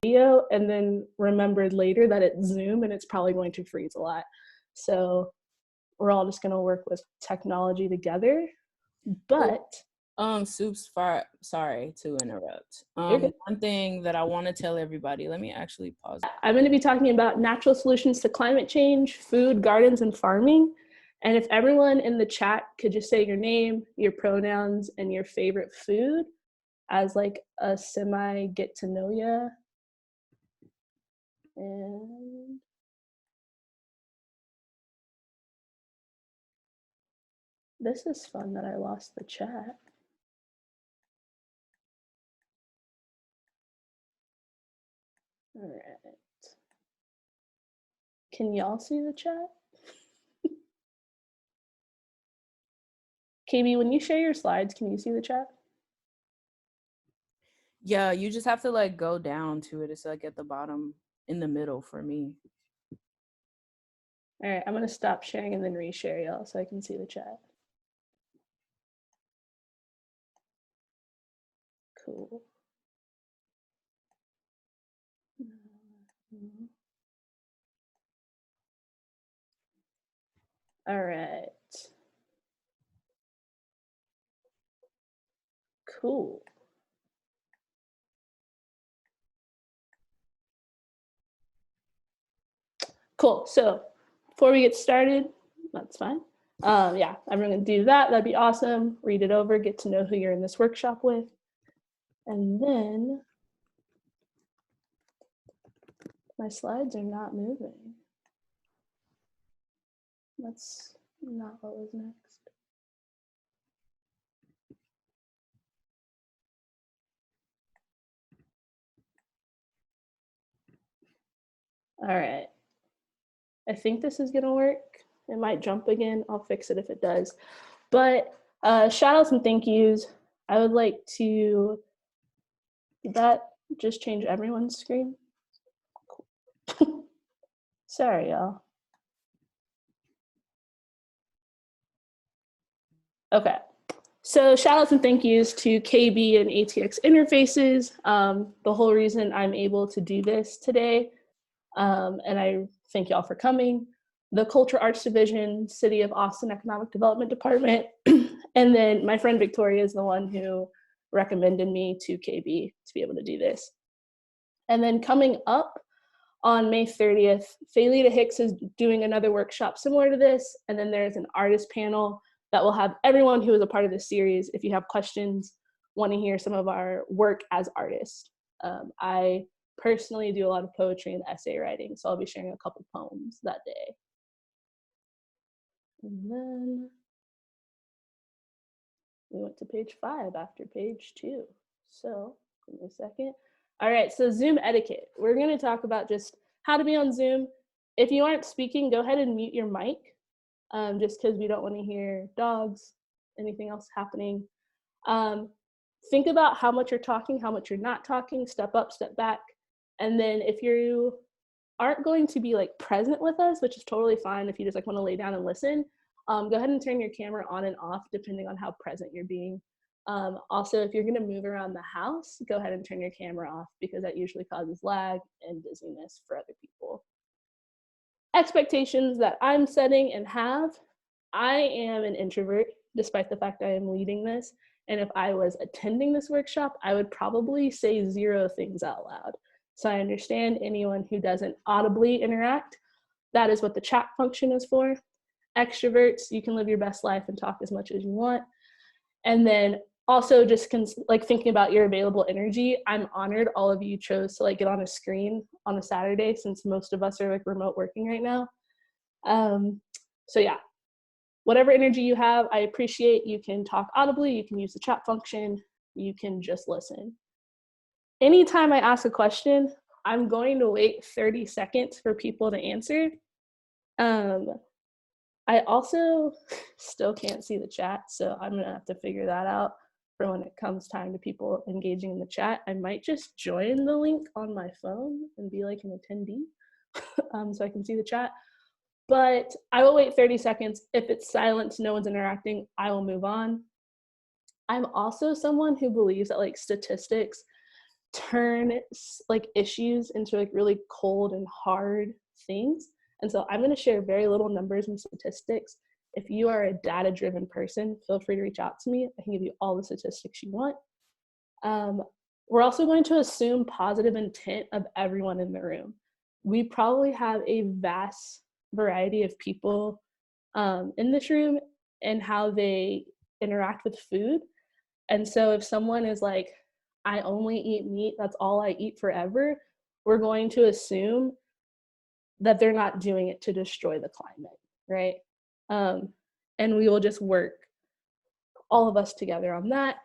video and then remembered later that it's Zoom and it's probably going to freeze a lot. So we're all just going to work with technology together. But Soups, sorry to interrupt. One thing that I want to tell everybody, let me actually pause. I'm going to be talking about natural solutions to climate change, food, gardens, and farming. And if everyone in the chat could just say your name, your pronouns, and your favorite food as like a semi get to know ya. And this is fun that I lost the chat. All right. Can y'all see the chat? KB, when you share your slides, can you see the chat? Yeah, you just have to like go down to it. It's like at the bottom in the middle for me. All right, I'm gonna stop sharing and then reshare y'all so I can see the chat. Cool. All right. Cool. Cool. So before we get started, that's fine. Yeah, everyone can do that. That'd be awesome. Read it over, get to know who you're in this workshop with. And then my slides are not moving. That's not what was next. All right. I think this is gonna work. It might jump again. I'll fix it if it does. But shout outs and thank yous. I would like to, did that just change everyone's screen? Cool. Sorry, y'all. Okay. So shout outs and thank yous to KB and ATX Interfaces. The whole reason I'm able to do this today, and I thank y'all for coming, the Culture Arts Division, City of Austin Economic Development Department, and then my friend Victoria is the one who recommended me to KB to be able to do this. And then coming up on May 30th, Faylita Hicks is doing another workshop similar to this, and then there's an artist panel that will have everyone who is a part of this series, if you have questions, want to hear some of our work as artists. I personally do a lot of poetry and essay writing, so I'll be sharing a couple poems that day. And then we went to page 5 after page 2. So give me a second. All right, so Zoom etiquette. We're gonna talk about just how to be on Zoom. If you aren't speaking, go ahead and mute your mic, just because we don't wanna hear dogs, anything else happening. Think about how much you're talking, how much you're not talking, step up, step back. And then if you aren't going to be like present with us, which is totally fine if you just like wanna lay down and listen, go ahead and turn your camera on and off depending on how present you're being. Also, if you're gonna move around the house, go ahead and turn your camera off because that usually causes lag and dizziness for other people. Expectations that I'm setting and have, I am an introvert, despite the fact I am leading this. And if I was attending this workshop, I would probably say 0 things out loud. So I understand anyone who doesn't audibly interact. That is what the chat function is for. Extroverts, you can live your best life and talk as much as you want. And then also just like thinking about your available energy, I'm honored all of you chose to like get on a screen on a Saturday since most of us are like remote working right now. So yeah, whatever energy you have, I appreciate. You can talk audibly, you can use the chat function, you can just listen. Anytime I ask a question, I'm going to wait 30 seconds for people to answer. I also still can't see the chat, so I'm gonna have to figure that out for when it comes time to people engaging in the chat. I might just join the link on my phone and be like an attendee so I can see the chat. But I will wait 30 seconds. If it's silent, no one's interacting, I will move on. I'm also someone who believes that like statistics turn like issues into like really cold and hard things. And so I'm going to share very little numbers and statistics. If you are a data-driven person, feel free to reach out to me. I can give you all the statistics you want. We're also going to assume positive intent of everyone in the room. We probably have a vast variety of people in this room and how they interact with food. And so if someone is like, I only eat meat, that's all I eat forever, we're going to assume that they're not doing it to destroy the climate, right? And we will just work, all of us together on that.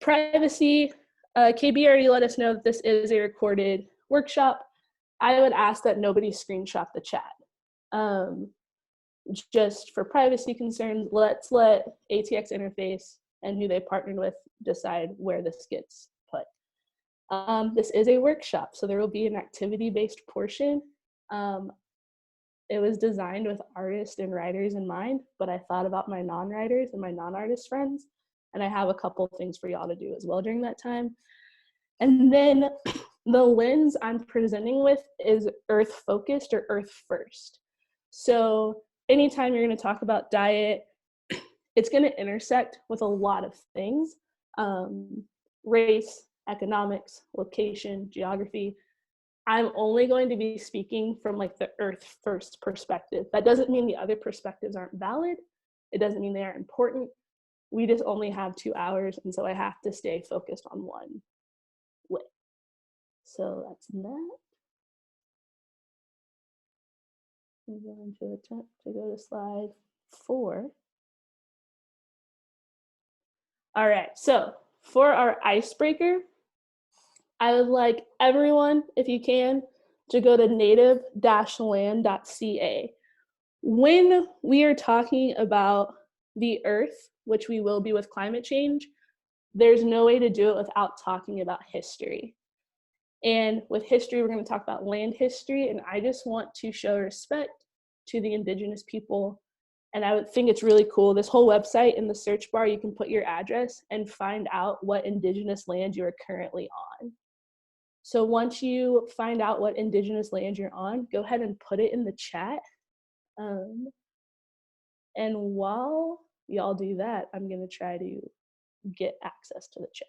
Privacy, KB already let us know that this is a recorded workshop. I would ask that nobody screenshot the chat. Just for privacy concerns, let's let ATX Interface and who they partnered with decide where this gets put. This is a workshop, so there will be an activity-based portion. It was designed with artists and writers in mind, but I thought about my non-writers and my non-artist friends, and I have a couple things for y'all to do as well during that time. And then the lens I'm presenting with is earth-focused or earth-first. So anytime you're going to talk about diet, it's going to intersect with a lot of things, race, economics, location, geography. I'm only going to be speaking from like the earth first perspective. That doesn't mean the other perspectives aren't valid. It doesn't mean they aren't important. We just only have 2 hours, and so I have to stay focused on one way. So that's that. I'm going to attempt to go to slide 4. All right, so for our icebreaker, I would like everyone, if you can, to go to native-land.ca. When we are talking about the earth, which we will be with climate change, there's no way to do it without talking about history. And with history, we're going to talk about land history, and I just want to show respect to the indigenous people. And I would think it's really cool. This whole website, in the search bar, you can put your address and find out what indigenous land you are currently on. So once you find out what indigenous land you're on, go ahead and put it in the chat. And while y'all do that, I'm going to try to get access to the chat.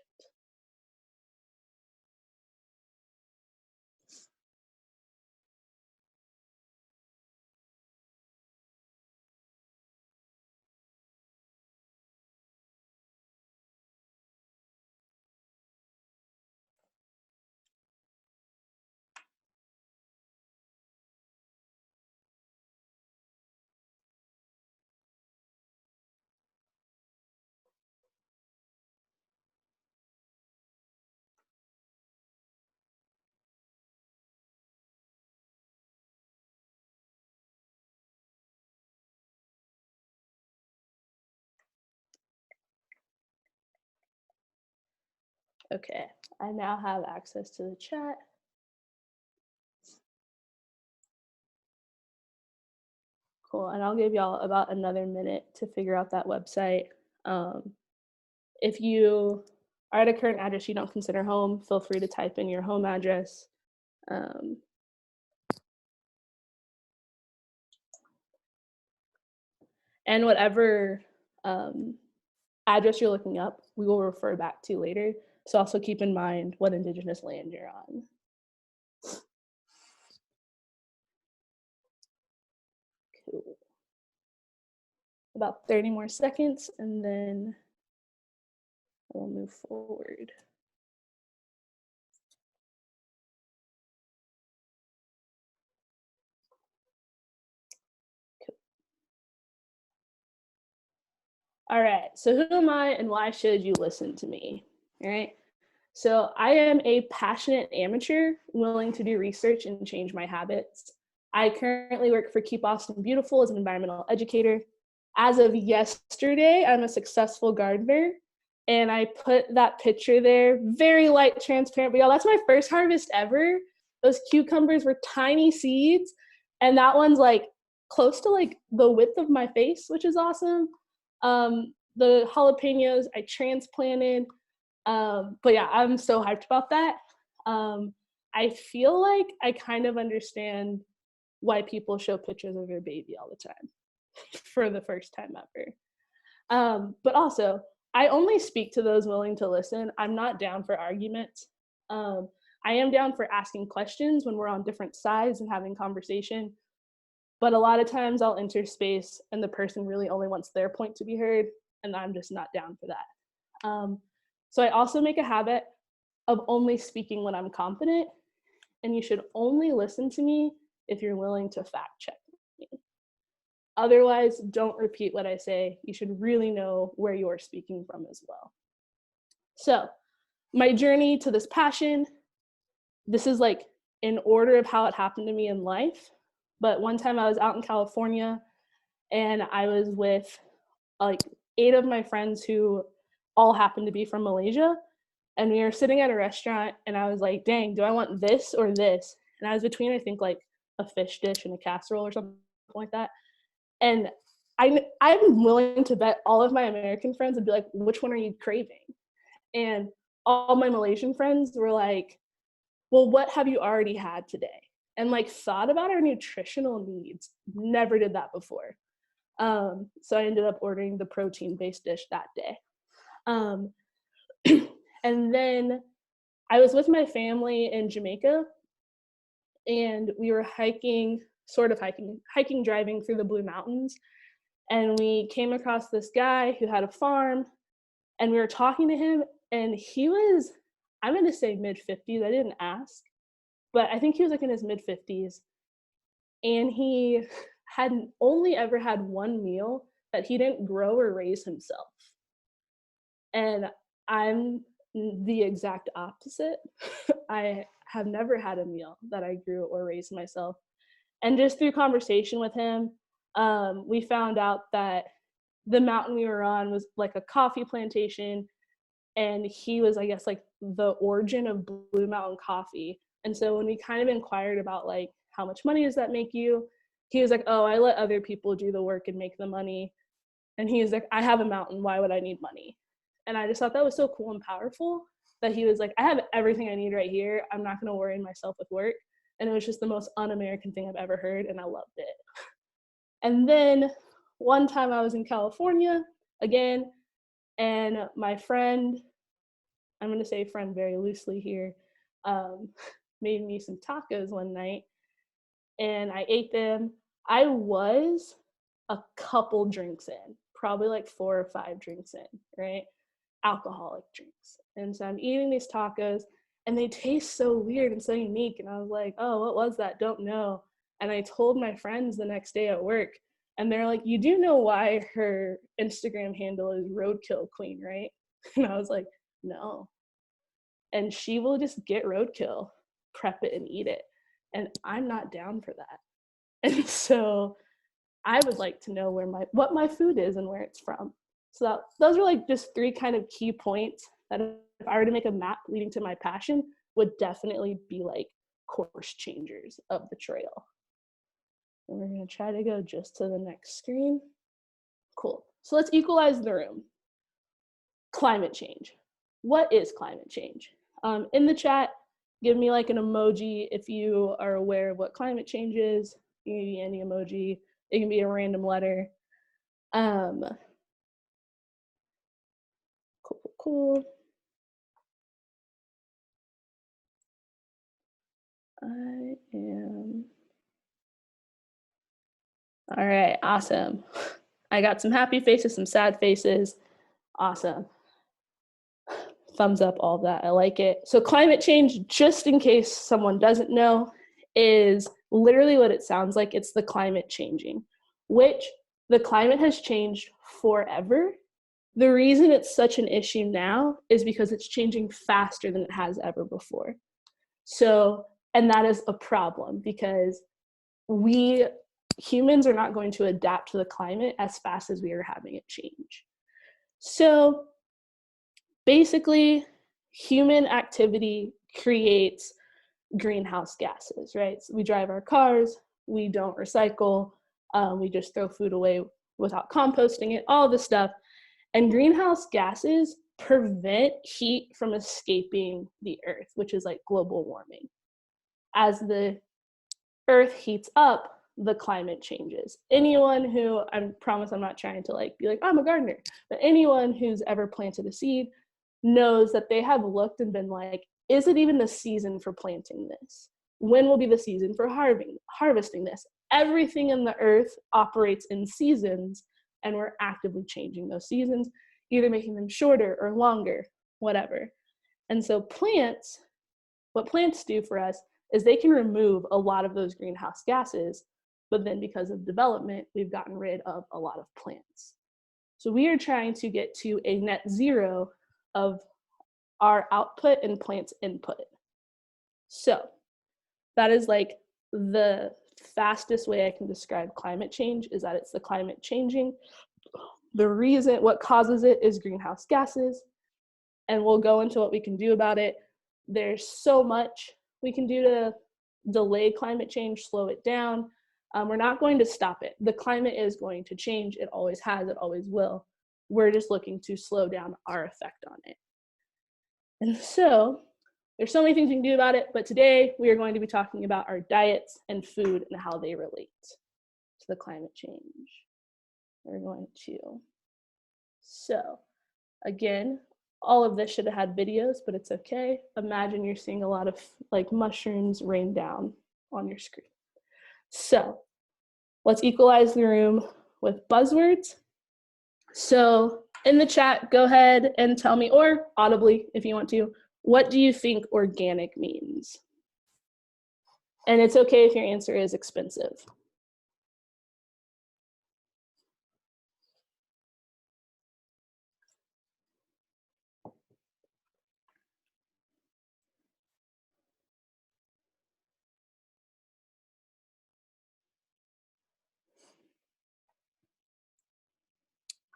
Okay, I now have access to the chat. Cool, and I'll give y'all about another minute to figure out that website. If you are at a current address you don't consider home, feel free to type in your home address. And whatever address you're looking up, we will refer back to later. So also keep in mind what indigenous land you're on. Cool. About 30 more seconds, and then we'll move forward. Cool. All right, so who am I and why should you listen to me? All right, so I am a passionate amateur willing to do research and change my habits. I currently work for Keep Austin Beautiful as an environmental educator. As of yesterday, I'm a successful gardener, and I put that picture there, very light transparent, but y'all, that's my first harvest ever. Those cucumbers were tiny seeds, and that one's like close to like the width of my face, which is awesome. The jalapenos I transplanted, but yeah, I'm so hyped about that. I feel like I kind of understand why people show pictures of their baby all the time for the first time ever. But also, I only speak to those willing to listen. I'm not down for arguments. I am down for asking questions when we're on different sides and having conversation. But a lot of times I'll enter space and the person really only wants their point to be heard, and I'm just not down for that. So I also make a habit of only speaking when I'm confident, and you should only listen to me if you're willing to fact check me. Otherwise, don't repeat what I say. You should really know where you're speaking from as well. So my journey to this passion, this is like in order of how it happened to me in life. But one time I was out in California and I was with like 8 of my friends who all happened to be from Malaysia. And we were sitting at a restaurant and I was like, dang, do I want this or this? And I was between, I think, like a fish dish and a casserole or something like that. And I'm willing to bet all of my American friends would be like, which one are you craving? And all my Malaysian friends were like, well, what have you already had today? And like thought about our nutritional needs. Never did that before. So I ended up ordering the protein-based dish that day. And then I was with my family in Jamaica, and we were hiking, driving through the Blue Mountains. And we came across this guy who had a farm, and we were talking to him, and he was, I'm going to say mid-50s. I didn't ask, but I think he was like in his mid-50s. And he had only ever had one meal that he didn't grow or raise himself. And I'm the exact opposite. I have never had a meal that I grew or raised myself. And just through conversation with him, we found out that the mountain we were on was like a coffee plantation, and he was, I guess, like the origin of Blue Mountain coffee. And so when we kind of inquired about like, how much money does that make you? He was like, oh, I let other people do the work and make the money. And he was like, I have a mountain, why would I need money? And I just thought that was so cool and powerful that he was like, I have everything I need right here. I'm not going to worry myself with work. And it was just the most un-American thing I've ever heard, and I loved it. And then one time I was in California again, and my friend, I'm going to say friend very loosely here, made me some tacos one night, and I ate them. I was a couple drinks in, probably like 4 or 5 drinks in, right? Alcoholic drinks. And so I'm eating these tacos, and they taste so weird and so unique. And I was like, oh, what was that? Don't know. And I told my friends the next day at work, and they're like, you do know why her Instagram handle is Roadkill Queen, right? And I was like, no. And she will just get roadkill, prep it, and eat it. And I'm not down for that. And so I would like to know what my food is and where it's from. So those are like just 3 kind of key points that if I were to make a map leading to my passion, would definitely be like course changers of the trail. And we're going to try to go just to the next screen. Cool. So let's equalize the room. Climate change. What is climate change? In the chat, give me like an emoji if you are aware of what climate change is. It can be any emoji. It can be a random letter. Cool. I am. All right, awesome. I got some happy faces, some sad faces. Awesome. Thumbs up, all of that. I like it. So climate change, just in case someone doesn't know, is literally what it sounds like. It's the climate changing, which the climate has changed forever. The reason it's such an issue now is because it's changing faster than it has ever before. So, and that is a problem because we humans are not going to adapt to the climate as fast as we are having it change. So basically, human activity creates greenhouse gases, right? So we drive our cars, we don't recycle, we just throw food away without composting it, all this stuff. And greenhouse gases prevent heat from escaping the earth, which is like global warming. As the earth heats up, the climate changes. Anyone who, I promise I'm not trying to like be like, I'm a gardener, but anyone who's ever planted a seed knows that they have looked and been like, is it even the season for planting this? When will be the season for harvesting this? Everything in the earth operates in seasons, and we're actively changing those seasons, either making them shorter or longer, whatever. And so what plants do for us is they can remove a lot of those greenhouse gases, but then because of development, we've gotten rid of a lot of plants. So we are trying to get to a net zero of our output and plants' input. So that is like the fastest way I can describe climate change, is that it's the climate changing. The reason, what causes it is greenhouse gases, and we'll go into what we can do about it. There's so much we can do to delay climate change, slow it down. We're not going to stop it. The climate is going to change. It always has, it always will. We're just looking to slow down our effect on it. And so there's so many things we can do about it, but today we are going to be talking about our diets and food and how they relate to the climate change. We're going to, so again, all of this should have had videos, but it's okay. Imagine you're seeing a lot of like mushrooms rain down on your screen. So let's equalize the room with buzzwords. So in the chat, go ahead and tell me, or audibly if you want to, what do you think organic means? And it's okay if your answer is expensive.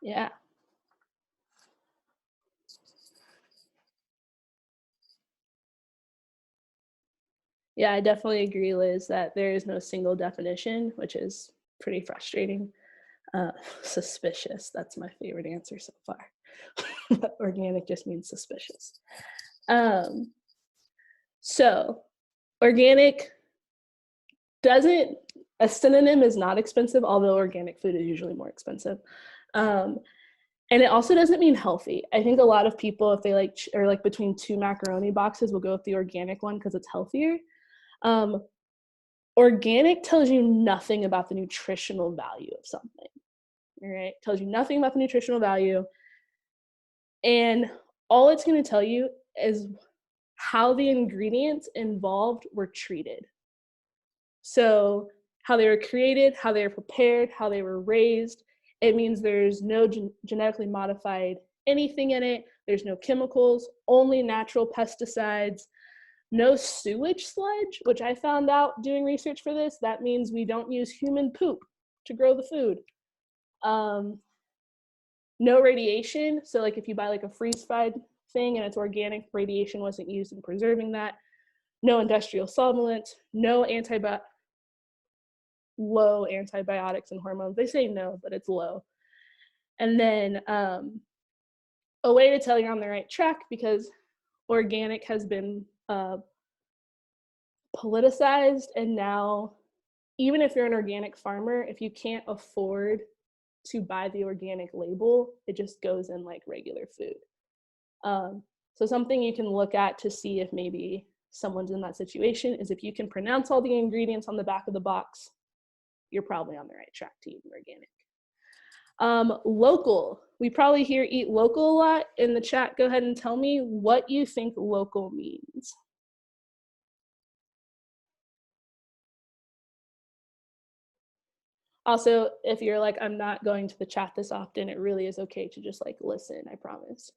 Yeah. Yeah, I definitely agree, Liz, that there is no single definition, which is pretty frustrating. Suspicious, that's my favorite answer so far. Organic just means suspicious. So organic doesn't, a synonym is not expensive, although organic food is usually more expensive. And it also doesn't mean healthy. I think a lot of people, if they like, or like between two macaroni boxes, will go with the organic one because it's healthier. Organic tells you nothing about the nutritional value of something, all right? Tells you nothing about the nutritional value. And all it's going to tell you is how the ingredients involved were treated. So how they were created, how they were prepared, how they were raised. It means there's no genetically modified anything in it. There's no chemicals, only natural pesticides, no sewage sludge, which I found out doing research for this. That means we don't use human poop to grow the food. No radiation. So like if you buy like a freeze-dried thing and it's organic, radiation wasn't used in preserving that. No industrial solvent, no low antibiotics and hormones. They say no, but it's low. And then a way to tell you're on the right track, because organic has been politicized, and now even if you're an organic farmer, if you can't afford to buy the organic label, it just goes in like regular food. So something you can look at to see if maybe someone's in that situation is if you can pronounce all the ingredients on the back of the box, you're probably on the right track to eating organic. Local, we probably hear eat local a lot. In the chat, go ahead and tell me what you think local means. Also, if you're like, I'm not going to the chat this often, it really is okay to just like listen, I promise.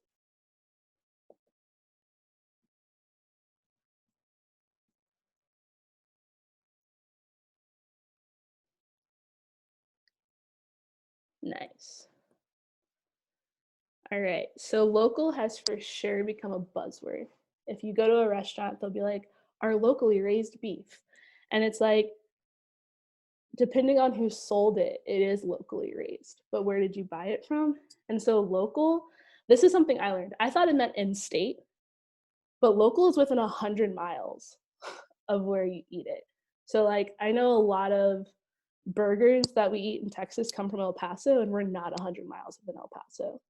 Nice. All right, so local has for sure become a buzzword. If you go to a restaurant, they'll be like, our locally raised beef. And it's like, depending on who sold it, it is locally raised, but where did you buy it from? And so local, This is something I learned. I thought it meant in state, but local is within 100 miles of where you eat it. So like, I know a lot of burgers that we eat in Texas come from El Paso, and we're not 100 miles within El Paso.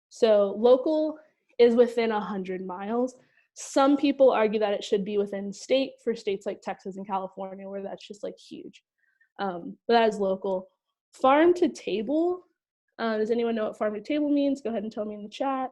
So local is within 100 miles. Some people argue that it should be within state for states like Texas and California, where that's just like huge. But that is local. Farm to table. Does anyone know what farm to table means? Go ahead and tell me in the chat.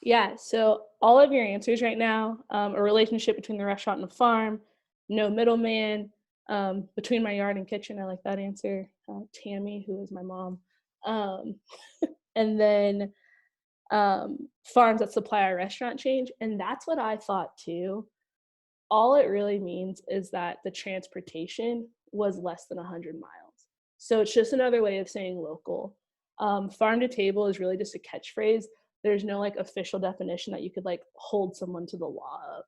Yeah, so all of your answers right now, a relationship between the restaurant and the farm, no middleman, between my yard and kitchen, I like that answer. Tammy, who is my mom. And then farms that supply our restaurant change. And that's what I thought too. All it really means is that the transportation was less than 100 miles. So it's just another way of saying local. Farm to table is really just a catchphrase. There's no like official definition that you could like hold someone to the law of.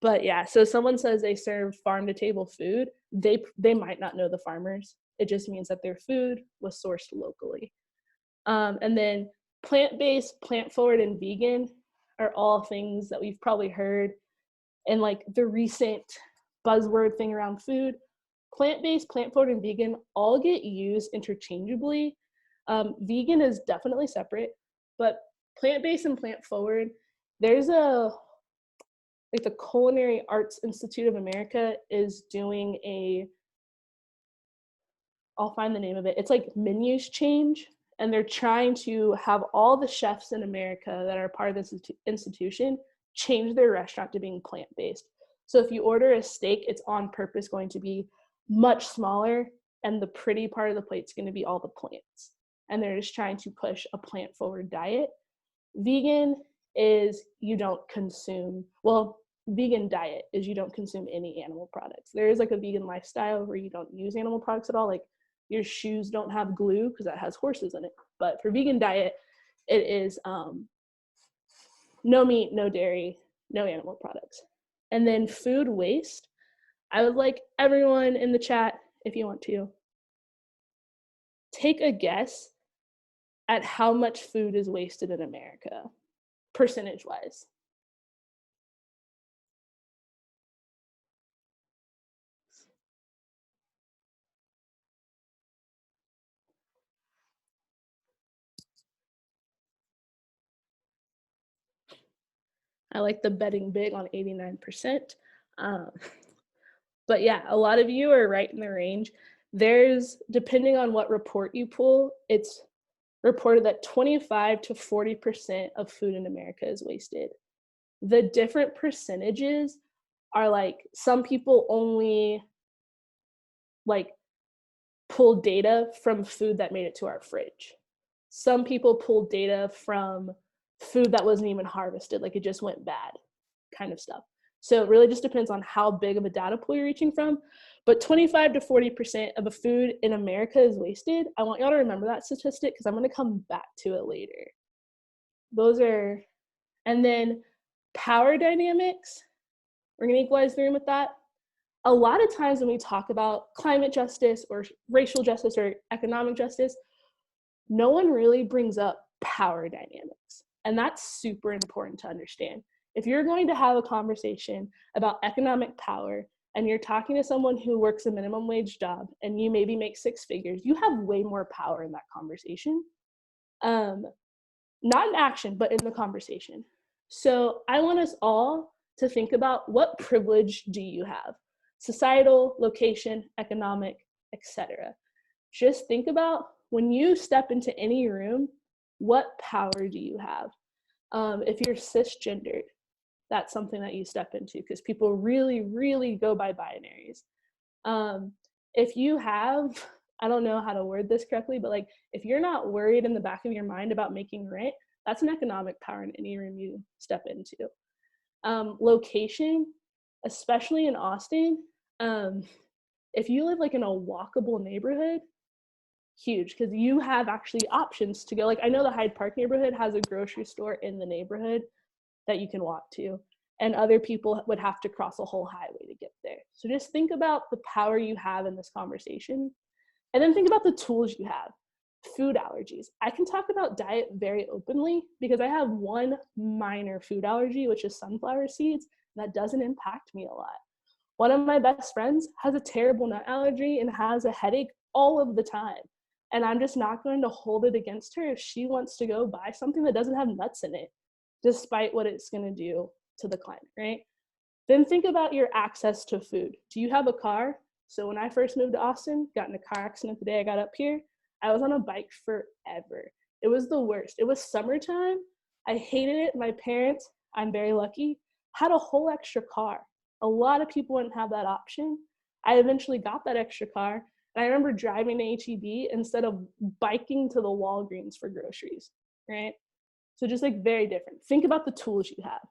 But yeah, so someone says they serve farm to table food, they might not know the farmers. It just means that their food was sourced locally. And then plant-based, plant-forward, and vegan are all things that we've probably heard in like the recent buzzword thing around food. Plant-based, plant-forward, and vegan all get used interchangeably. Vegan is definitely separate, but plant-based and plant-forward, there's like the Culinary Arts Institute of America is doing I'll find the name of it. It's like menus change, and they're trying to have all the chefs in America that are part of this institution change their restaurant to being plant-based. So if you order a steak, it's on purpose going to be much smaller, and the pretty part of the plate's going to be all the plants. And they're just trying to push a plant-forward diet. Vegan is you don't consume, well, vegan diet is you don't consume any animal products. There is like a vegan lifestyle where you don't use animal products at all. Like your shoes don't have glue because that has horses in it. But for vegan diet, it is no meat, no dairy, no animal products. And then food waste. I would like everyone in the chat, if you want to, take a guess at how much food is wasted in America, percentage-wise. I like the betting big on 89%. But yeah, a lot of you are right in the range. There's, depending on what report you pull, it's reported that 25 to 40% of food in America is wasted. The different percentages are like, some people only like pull data from food that made it to our fridge. Some people pull data from food that wasn't even harvested, like it just went bad, kind of stuff. So it really just depends on how big of a data pool you're reaching from. But 25 to 40% of the food in America is wasted. I want y'all to remember that statistic because I'm going to come back to it later. Those are, and then power dynamics, we're going to equalize the room with that. A lot of times when we talk about climate justice or racial justice or economic justice, no one really brings up power dynamics. And that's super important to understand. If you're going to have a conversation about economic power and you're talking to someone who works a minimum wage job and you maybe make six figures, you have way more power in that conversation. Not in action, but in the conversation. So I want us all to think about, what privilege do you have? Societal, location, economic, etc. Just think about, when you step into any room, what power do you have? If you're cisgendered, that's something that you step into because people really, really go by binaries. If you have, I don't know how to word this correctly, but like if you're not worried in the back of your mind about making rent, that's an economic power in any room you step into. Location, especially in Austin, if you live like in a walkable neighborhood, huge, because you have actually options to go. Like, I know the Hyde Park neighborhood has a grocery store in the neighborhood that you can walk to, and other people would have to cross a whole highway to get there. So just think about the power you have in this conversation, and then think about the tools you have. Food allergies. I can talk about diet very openly because I have one minor food allergy, which is sunflower seeds. That doesn't impact me a lot. One of my best friends has a terrible nut allergy and has a headache all of the time. And I'm just not going to hold it against her if she wants to go buy something that doesn't have nuts in it, despite what it's going to do to the climate, right? Then think about your access to food. Do you have a car? So when I first moved to Austin, got in a car accident the day I got up here, I was on a bike forever. It was the worst. It was summertime. I hated it. My parents, I'm very lucky, had a whole extra car. A lot of people wouldn't have that option. I eventually got that extra car, and I remember driving to HEB instead of biking to the Walgreens for groceries, right? So just like very different. Think about the tools you have.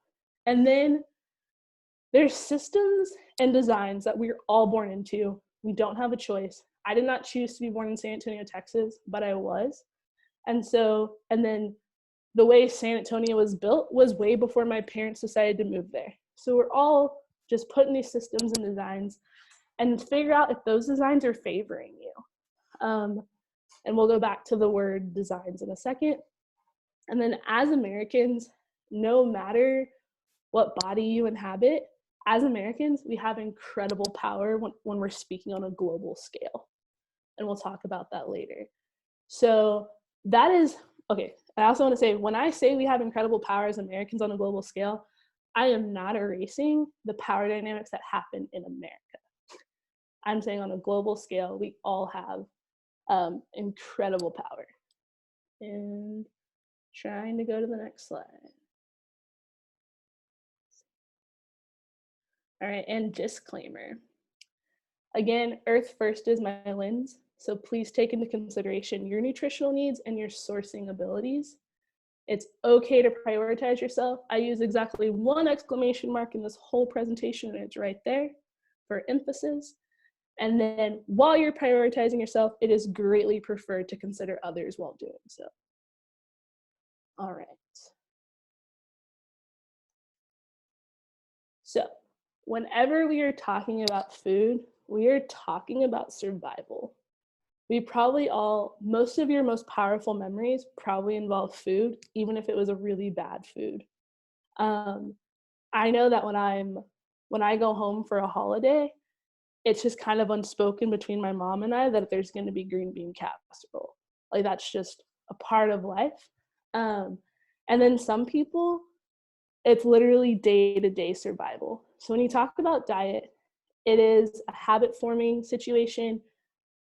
And then there's systems and designs that we're all born into. We don't have a choice. I did not choose to be born in San Antonio, Texas, but I was. And then the way San Antonio was built was way before my parents decided to move there. So we're all just put in these systems and designs and figure out if those designs are favoring you. And we'll go back to the word designs in a second. And then as Americans, no matter what body you inhabit, as Americans, we have incredible power when we're speaking on a global scale. And we'll talk about that later. So that is, okay, I also want to say, when I say we have incredible power as Americans on a global scale, I am not erasing the power dynamics that happen in America. I'm saying on a global scale, we all have incredible power. And trying to go to the next slide. All right, and disclaimer. Again, Earth First is my lens, so please take into consideration your nutritional needs and your sourcing abilities. It's okay to prioritize yourself. I use exactly one exclamation mark in this whole presentation, and it's right there for emphasis. And then while you're prioritizing yourself, it is greatly preferred to consider others while doing so. All right. So whenever we are talking about food, we are talking about survival. We probably all, most of your most powerful memories probably involve food, even if it was a really bad food. I know that when I go home for a holiday, it's just kind of unspoken between my mom and I that there's going to be green bean casserole. Like, that's just a part of life. And then some people, it's literally day-to-day survival. So when you talk about diet, it is a habit-forming situation.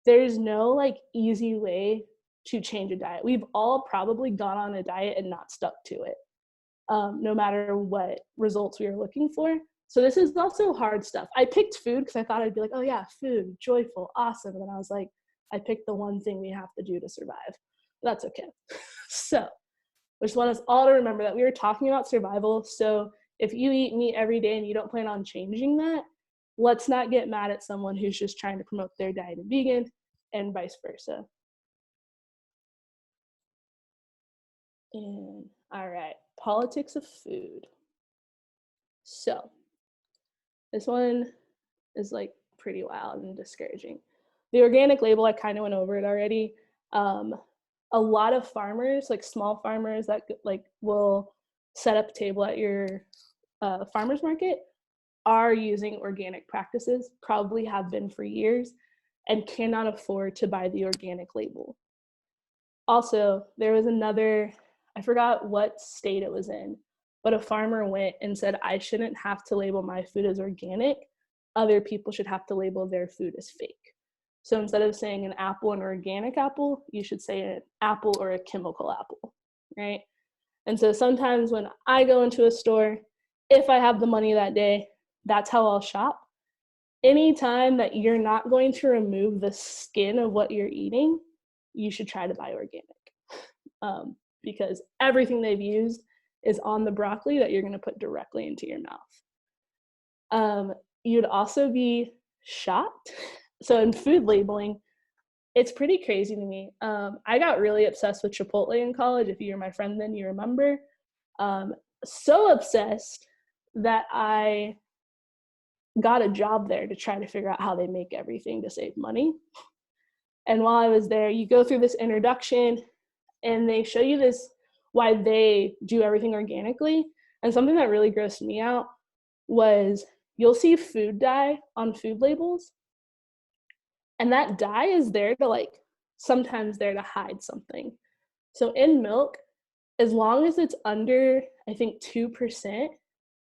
There's no like easy way to change a diet. We've all probably gone on a diet and not stuck to it, no matter what results we are looking for. So this is also hard stuff. I picked food because I thought I'd be like, oh yeah, food, joyful, awesome. And then I was like, I picked the one thing we have to do to survive. That's okay. So I just want us all to remember that we were talking about survival. So if you eat meat every day and you don't plan on changing that, let's not get mad at someone who's just trying to promote their diet and vegan, and vice versa. And all right, politics of food. So this one is like pretty wild and discouraging. The organic label, I kind of went over it already. A lot of farmers, like small farmers that like will set up a table at your farmer's market, are using organic practices, probably have been for years, and cannot afford to buy the organic label. Also, there was another, I forgot what state it was in, but a farmer went and said, I shouldn't have to label my food as organic. Other people should have to label their food as fake. So instead of saying an apple, an organic apple, you should say an apple or a chemical apple, right? And so sometimes when I go into a store, if I have the money that day, that's how I'll shop. Anytime that you're not going to remove the skin of what you're eating, you should try to buy organic, because everything they've used is on the broccoli that you're going to put directly into your mouth. You'd also be shocked. So in food labeling, It's pretty crazy to me. I got really obsessed with Chipotle in college. If you're my friend, then you remember. So obsessed that I got a job there to try to figure out how they make everything to save money. And while I was there, you go through this introduction and they show you this why they do everything organically. And something that really grossed me out was you'll see food dye on food labels, and that dye is there to like sometimes there to hide something. So in milk, as long as it's under, I think 2%,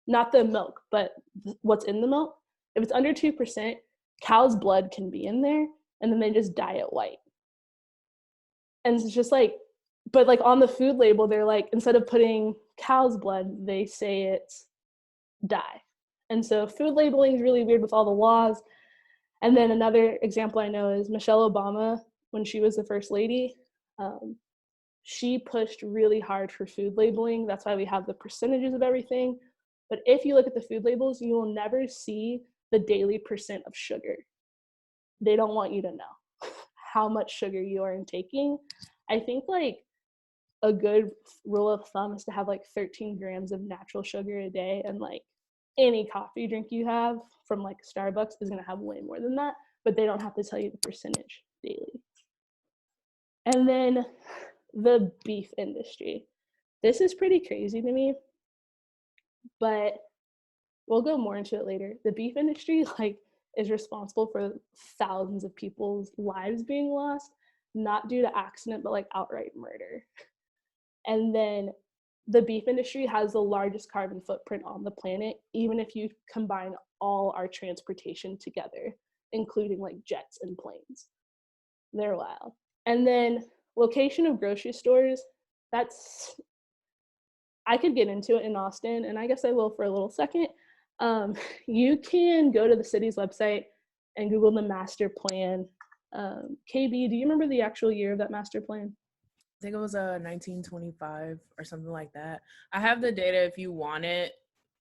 not the milk, but what's in the milk, if it's under 2%, cow's blood can be in there, and then they just dye it white. And it's just like, but like on the food label, they're like, instead of putting cow's blood, they say it's dye. And so food labeling is really weird with all the laws. And then another example I know is Michelle Obama, when she was the first lady, she pushed really hard for food labeling. That's why we have the percentages of everything. But if you look at the food labels, you will never see the daily percent of sugar. They don't want you to know how much sugar you are intaking. I think like a good rule of thumb is to have like 13 grams of natural sugar a day, and like any coffee drink you have from like Starbucks is going to have way more than that, but they don't have to tell you the percentage daily. And then the beef industry. This is pretty crazy to me, but we'll go more into it later. The beef industry like is responsible for thousands of people's lives being lost, not due to accident, but like outright murder. And then the beef industry has the largest carbon footprint on the planet, even if you combine all our transportation together, including like jets and planes. They're wild. And then location of grocery stores, that's, I could get into it in Austin, and I guess I will for a little second. You can go to the city's website and Google the master plan. KB, do you remember the actual year of that master plan? I think it was 1925 or something like that. I have the data if you want it.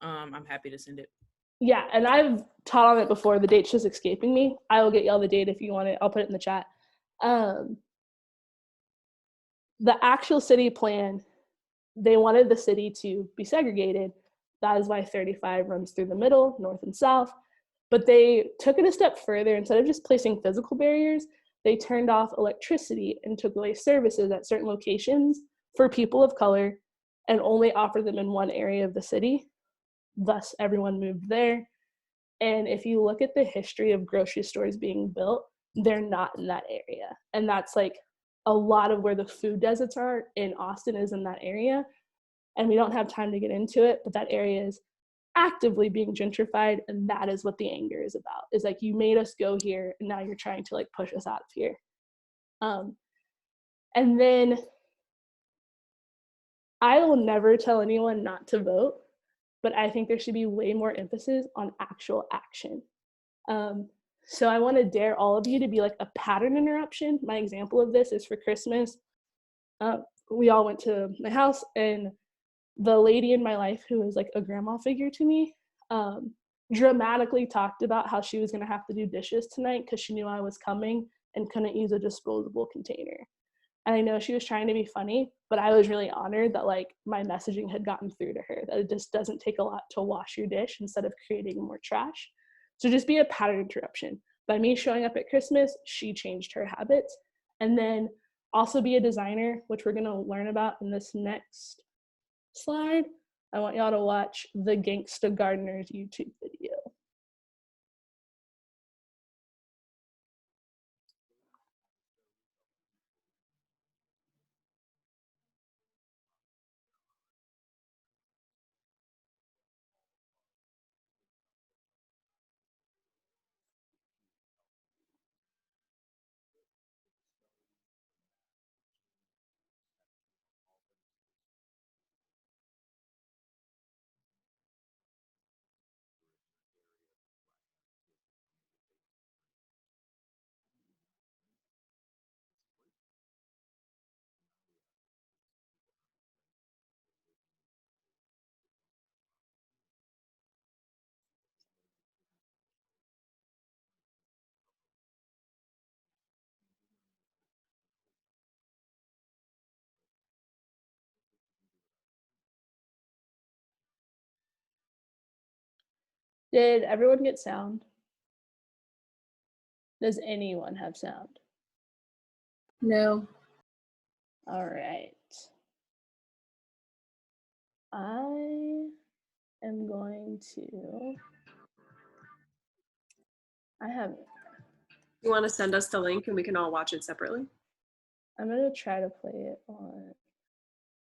I'm happy to send it. Yeah, and I've taught on it before. The date's just escaping me. I will get y'all the date if you want it. I'll put it in the chat. The actual city plan, they wanted the city to be segregated. That is why 35 runs through the middle, north and south. But they took it a step further. Instead of just placing physical barriers, they turned off electricity and took away services at certain locations for people of color and only offered them in one area of the city. Thus, everyone moved there. And if you look at the history of grocery stores being built, they're not in that area. And that's like a lot of where the food deserts are in Austin is in that area. And we don't have time to get into it, but that area is actively being gentrified, and that is what the anger is about. Is like, you made us go here and now you're trying to like push us out of here. And then I will never tell anyone not to vote, but I think there should be way more emphasis on actual action. So I want to dare all of you to be like a pattern interruption. My example of this is for Christmas. We all went to my house, and the lady in my life who was like a grandma figure to me dramatically talked about how she was going to have to do dishes tonight because she knew I was coming and couldn't use a disposable container. And I know she was trying to be funny, but I was really honored that like my messaging had gotten through to her, that it just doesn't take a lot to wash your dish instead of creating more trash. So just be a pattern interruption. By me showing up at Christmas, she changed her habits. And then also be a designer, which we're going to learn about in this next slide. I want y'all to watch the Gangsta Gardener's YouTube video. Did everyone get sound? Does anyone have sound? No. All right. I am going to. I have. You want to send us the link and we can all watch it separately? I'm gonna try to play it on.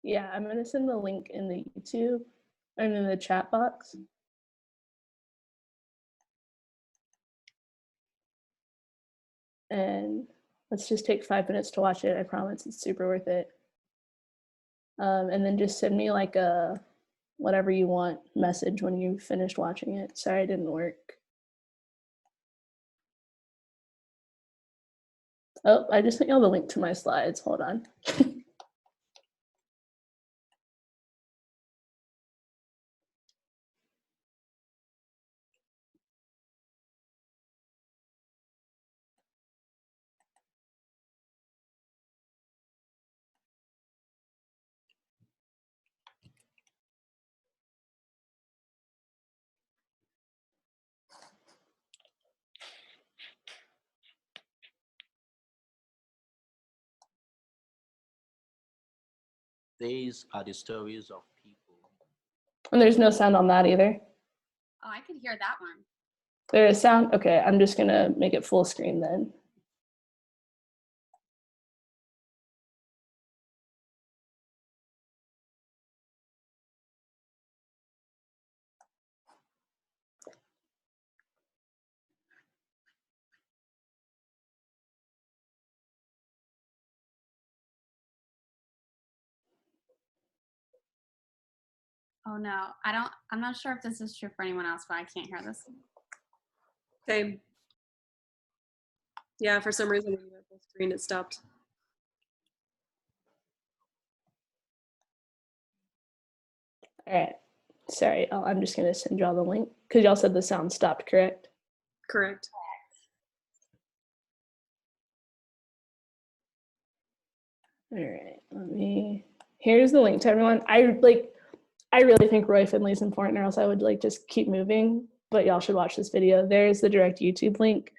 Yeah, I'm gonna send the link in the YouTube and in the chat box. And let's just take 5 minutes to watch it. I promise it's super worth it. And then just send me like a whatever you want message when you finished watching it. Sorry, it didn't work. Oh, I just sent y'all the link to my slides. Hold on. These are the stories of people. And there's no sound on that either. Oh, I could hear that one. There is sound? Okay, I'm just gonna make it full screen then. Oh no, I'm not sure if this is true for anyone else, but I can't hear this. Okay. Yeah, for some reason when you went full screen, it stopped. All right, sorry, I'm just gonna send y'all the link because y'all said the sound stopped, correct? Correct. All right, here's the link to everyone. I really think Roy Finley's important, or else I would just keep moving, but y'all should watch this video. There's the direct YouTube link.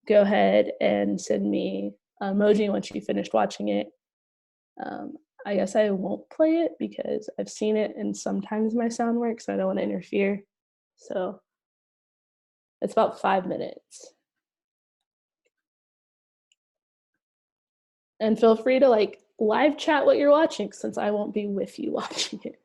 Go ahead and send me an emoji once you finished watching it. I guess I won't play it because I've seen it and sometimes my sound works, so I don't want to interfere. So it's about 5 minutes. And feel free to live chat what you're watching since I won't be with you watching it.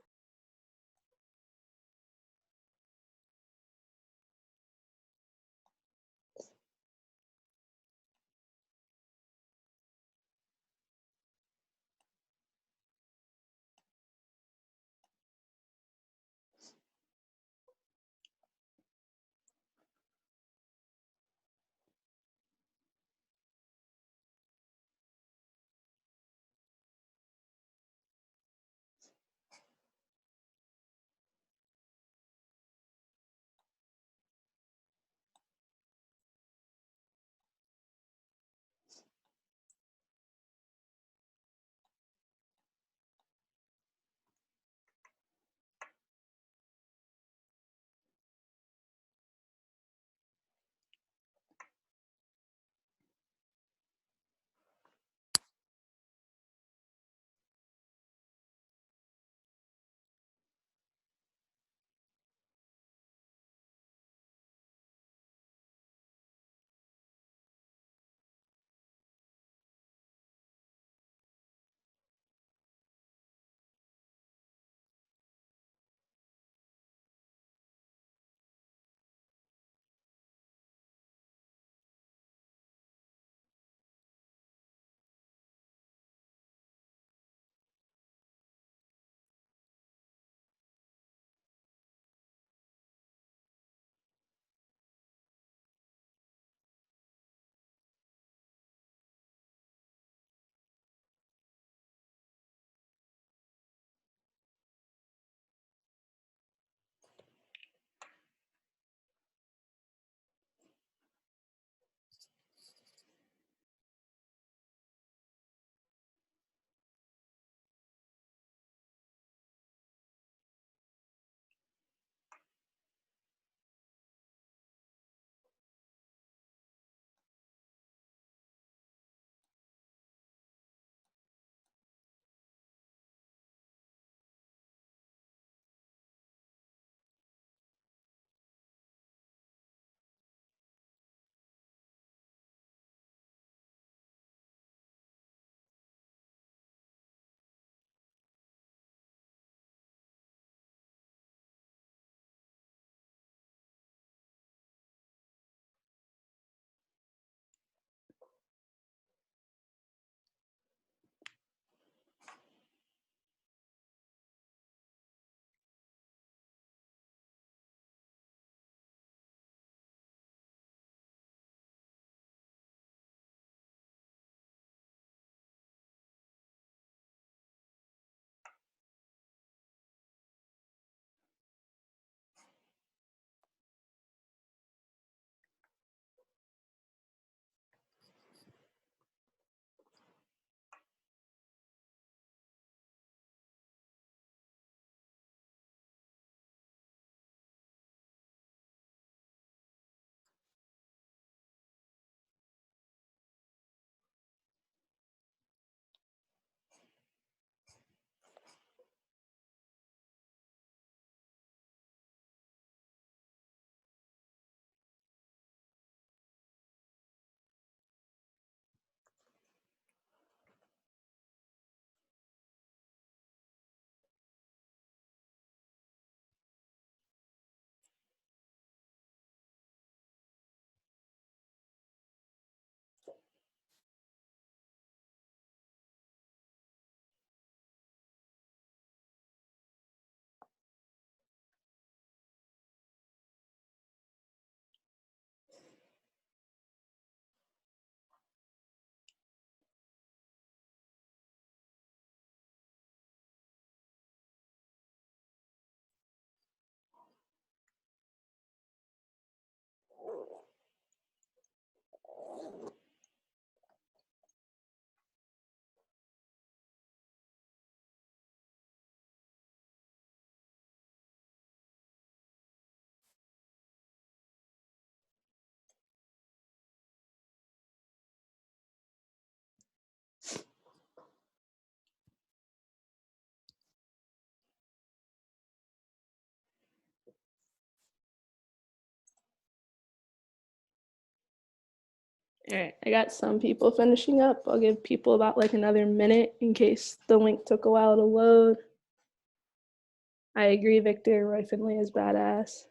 All right, I got some people finishing up. I'll give people about like another minute in case the link took a while to load. I agree, Victor. Roy Finley is badass.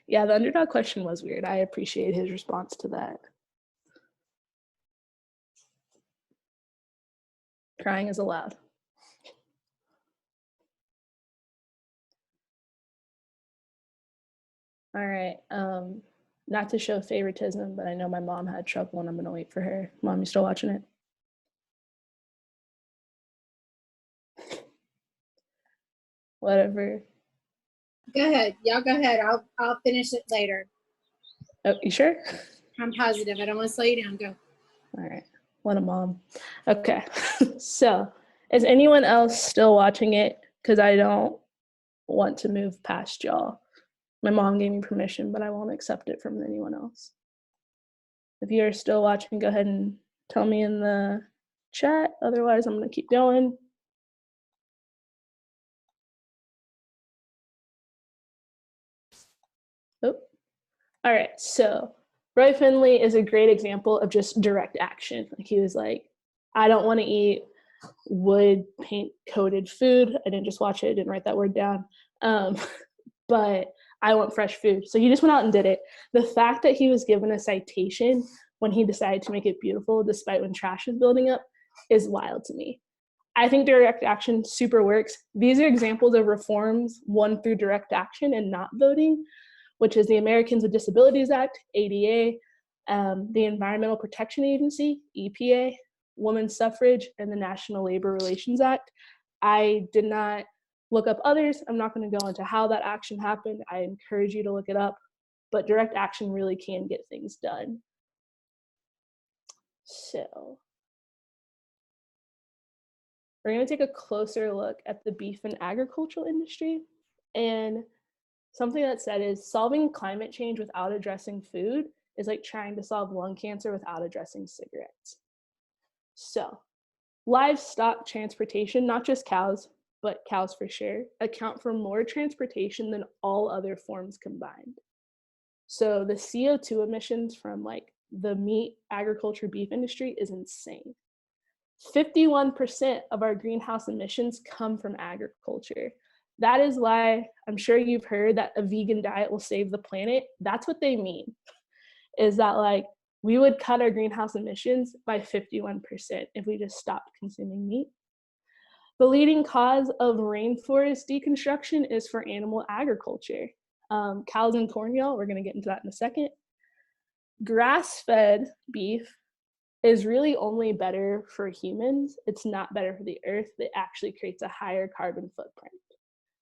Yeah, the underdog question was weird. I appreciate his response to that. Crying is allowed. All right. Not to show favoritism, but I know my mom had trouble and I'm gonna wait for her. Mom, you still watching it? Whatever. Go ahead. Y'all go ahead. I'll finish it later. Oh, you sure? I'm positive. I don't want to slow you down. Go. All right. What a mom. Okay. So is anyone else still watching it? Because I don't want to move past y'all. My mom gave me permission, but I won't accept it from anyone else. If you're still watching, go ahead and tell me in the chat. Otherwise, I'm going to keep going. Oh. All right. So Roy Finley is a great example of just direct action. Like he was like, I don't want to eat wood paint coated food. I didn't just watch it. I didn't write that word down. But I want fresh food. So he just went out and did it. The fact that he was given a citation when he decided to make it beautiful, despite when trash is building up, is wild to me. I think direct action super works. These are examples of reforms won through direct action and not voting, which is the Americans with Disabilities Act, ADA, the Environmental Protection Agency, EPA, women's suffrage, and the National Labor Relations Act. I did not look up others. I'm not going to go into how that action happened. I encourage you to look it up, but direct action really can get things done. So we're going to take a closer look at the beef and agricultural industry. And something that's said is solving climate change without addressing food is like trying to solve lung cancer without addressing cigarettes. So livestock transportation, not just cows, but cows for sure, account for more transportation than all other forms combined. So the CO2 emissions from like the meat, agriculture, beef industry is insane. 51% of our greenhouse emissions come from agriculture. That is why I'm sure you've heard that a vegan diet will save the planet. That's what they mean, is that like we would cut our greenhouse emissions by 51% if we just stopped consuming meat. The leading cause of rainforest deconstruction is for animal agriculture. Cows and corn, y'all, we're gonna get into that in a second. Grass-fed beef is really only better for humans. It's not better for the earth. It actually creates a higher carbon footprint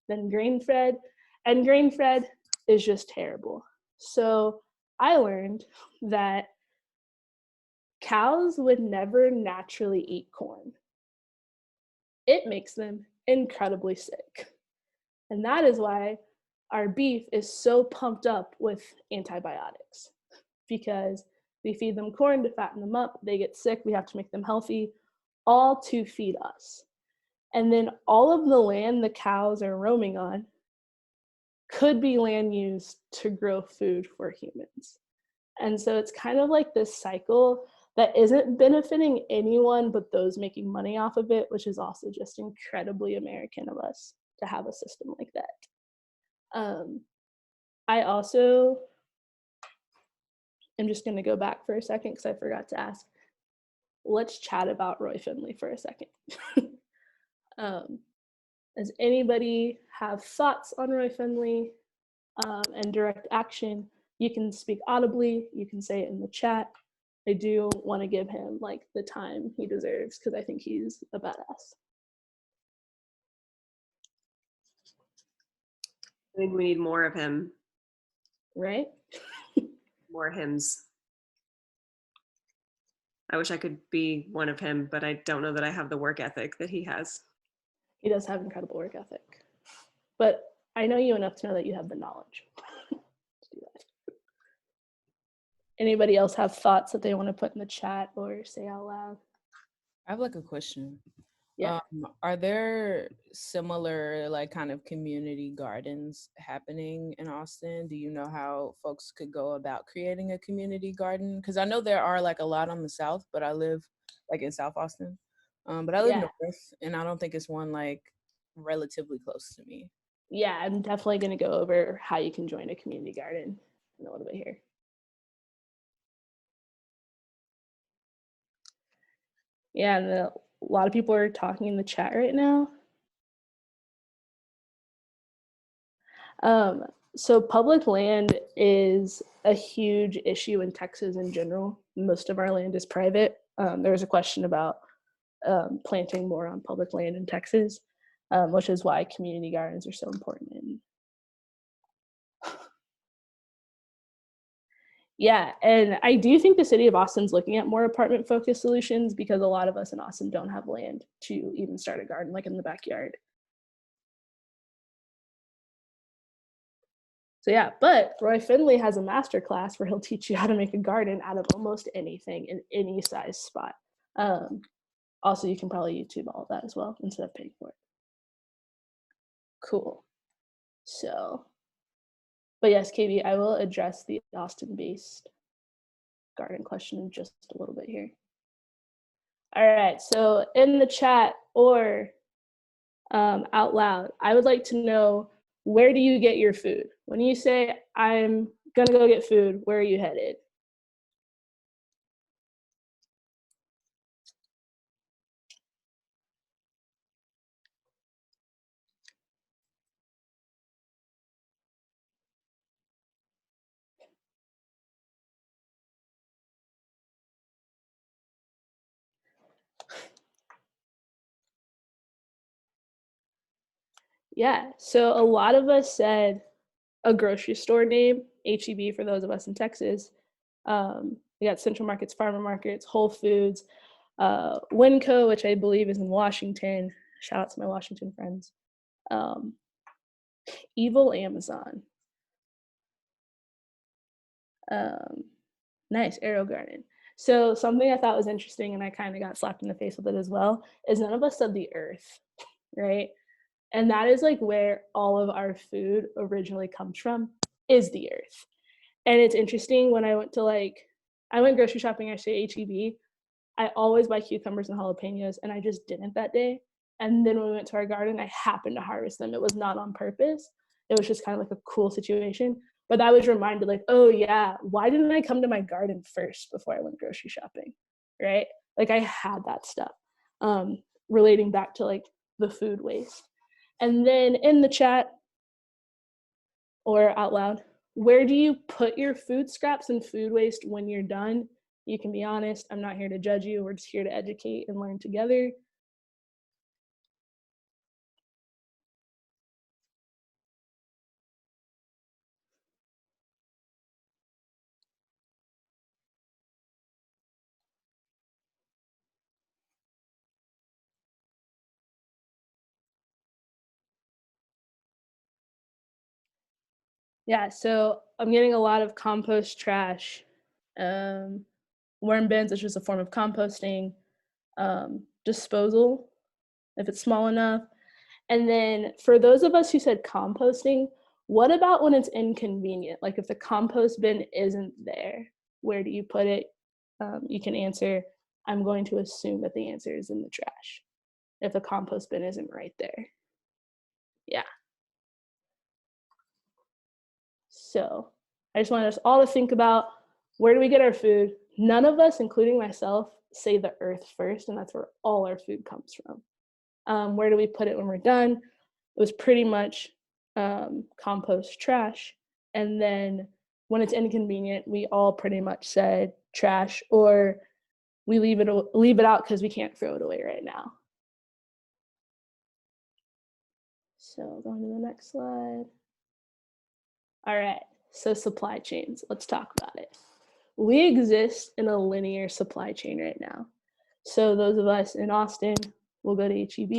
than grain-fed, and grain-fed is just terrible. So I learned that cows would never naturally eat corn. It makes them incredibly sick. And that is why our beef is so pumped up with antibiotics, because we feed them corn to fatten them up, they get sick, we have to make them healthy, all to feed us. And then all of the land the cows are roaming on could be land used to grow food for humans. And so it's kind of like this cycle that isn't benefiting anyone but those making money off of it, which is also just incredibly American of us to have a system like that. I also am just going to go back for a second because I forgot to ask. Let's chat about Roy Finley for a second. Does anybody have thoughts on Roy Finley and direct action? You can speak audibly, you can say it in the chat. I do want to give him like the time he deserves because I think he's a badass. I think we need more of him. Right? More hymns. I wish I could be one of him, but I don't know that I have the work ethic that he has. He does have incredible work ethic. But I know you enough to know that you have the knowledge to do that. Anybody else have thoughts that they want to put in the chat or say out loud? I have like a question. Yeah. Are there similar like kind of community gardens happening in Austin? Do you know how folks could go about creating a community garden? Because I know there are like a lot on the South, but I live like in South Austin. But I live Yeah. north, and I don't think it's one like relatively close to me. Yeah, I'm definitely going to go over how you can join a community garden in a little bit here. Yeah, and a lot of people are talking in the chat right now. So public land is a huge issue in Texas in general. Most of our land is private. There was a question about planting more on public land in Texas, which is why community gardens are so important. Yeah, and I do think the city of Austin's looking at more apartment-focused solutions because a lot of us in Austin don't have land to even start a garden, like in the backyard. So yeah, but Roy Finley has a master class where he'll teach you how to make a garden out of almost anything in any size spot. Also, you can probably YouTube all of that as well instead of paying for it. Cool. So, but yes, KB, I will address the Austin-based garden question in just a little bit here. All right, so in the chat or out loud, I would like to know, where do you get your food? When you say, I'm gonna go get food, where are you headed? Yeah, so a lot of us said a grocery store name, HEB for those of us in Texas. We got Central Markets, Farmer Markets, Whole Foods, Winco, which I believe is in Washington. Shout out to my Washington friends. Evil Amazon. Nice, Arrow Garden. So something I thought was interesting, and I kind of got slapped in the face with it as well, is none of us said the earth, right? And that is like where all of our food originally comes from, is the earth. And it's interesting, when I went grocery shopping actually at HEB, I always buy cucumbers and jalapenos, and I just didn't that day. And then when we went to our garden, I happened to harvest them. It was not on purpose. It was just kind of like a cool situation. But I was reminded, like, oh yeah, why didn't I come to my garden first before I went grocery shopping, right? Like, I had that stuff, relating back to like the food waste. And then in the chat or out loud, where do you put your food scraps and food waste when you're done? You can be honest. I'm not here to judge you. We're just here to educate and learn together. Yeah, so I'm getting a lot of compost trash, worm bins, which is a form of composting, disposal, if it's small enough. And then for those of us who said composting, what about when it's inconvenient? Like if the compost bin isn't there, where do you put it? You can answer. I'm going to assume that the answer is in the trash if the compost bin isn't right there. Yeah. So I just wanted us all to think about, where do we get our food? None of us, including myself, say the earth first, and that's where all our food comes from. Where do we put it when we're done? It was pretty much compost trash. And then when it's inconvenient, we all pretty much said trash, or we leave it out because we can't throw it away right now. So going to the next slide. All right, so supply chains, let's talk about it. We exist in a linear supply chain right now. So those of us in Austin, we'll go to HEB,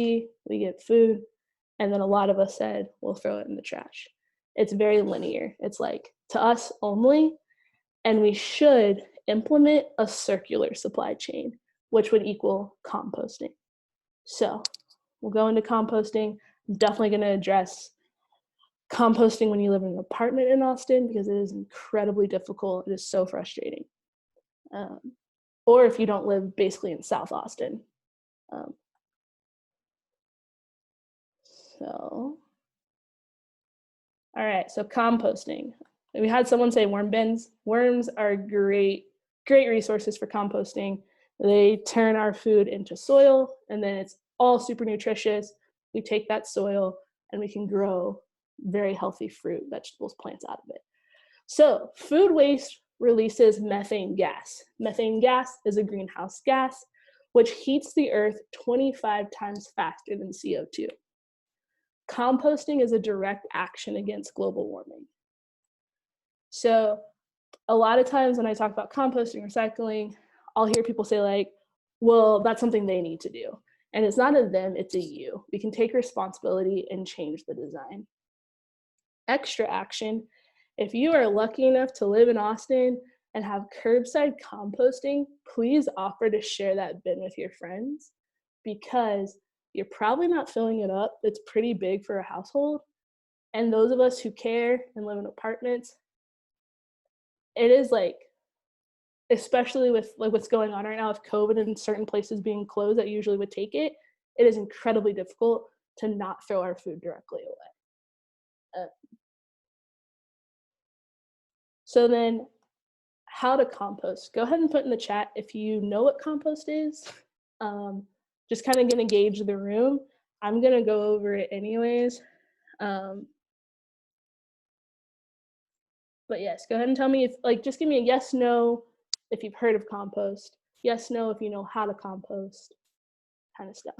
we get food, and then a lot of us said, we'll throw it in the trash. It's very linear. It's like, to us only, and we should implement a circular supply chain, which would equal composting. So we'll go into composting. I'm definitely going to address composting when you live in an apartment in Austin because it is incredibly difficult. It is so frustrating. Or if you don't live basically in South Austin. All right, so composting. We had someone say worm bins. Worms are great resources for composting. They turn our food into soil, and then it's all super nutritious. We take that soil and we can grow very healthy fruit, vegetables, plants out of it. So food waste releases methane gas. Methane gas is a greenhouse gas, which heats the earth 25 times faster than CO2. Composting is a direct action against global warming. So a lot of times when I talk about composting, recycling, I'll hear people say like, well, that's something they need to do. And it's not a them, it's a you. We can take responsibility and change the design. Extra action, if you are lucky enough to live in Austin and have curbside composting, please offer to share that bin with your friends because you're probably not filling it up. It's pretty big for a household. And those of us who care and live in apartments, it is like, especially with like what's going on right now with COVID and certain places being closed that usually would take it, it is incredibly difficult to not throw our food directly away. So then how to compost. Go ahead and put in the chat if you know what compost is. Just kind of gonna gauge the room. I'm gonna go over it anyways. But yes, go ahead and tell me if, like, just give me a yes, no, if you've heard of compost. Yes, no, if you know how to compost, kind of stuff.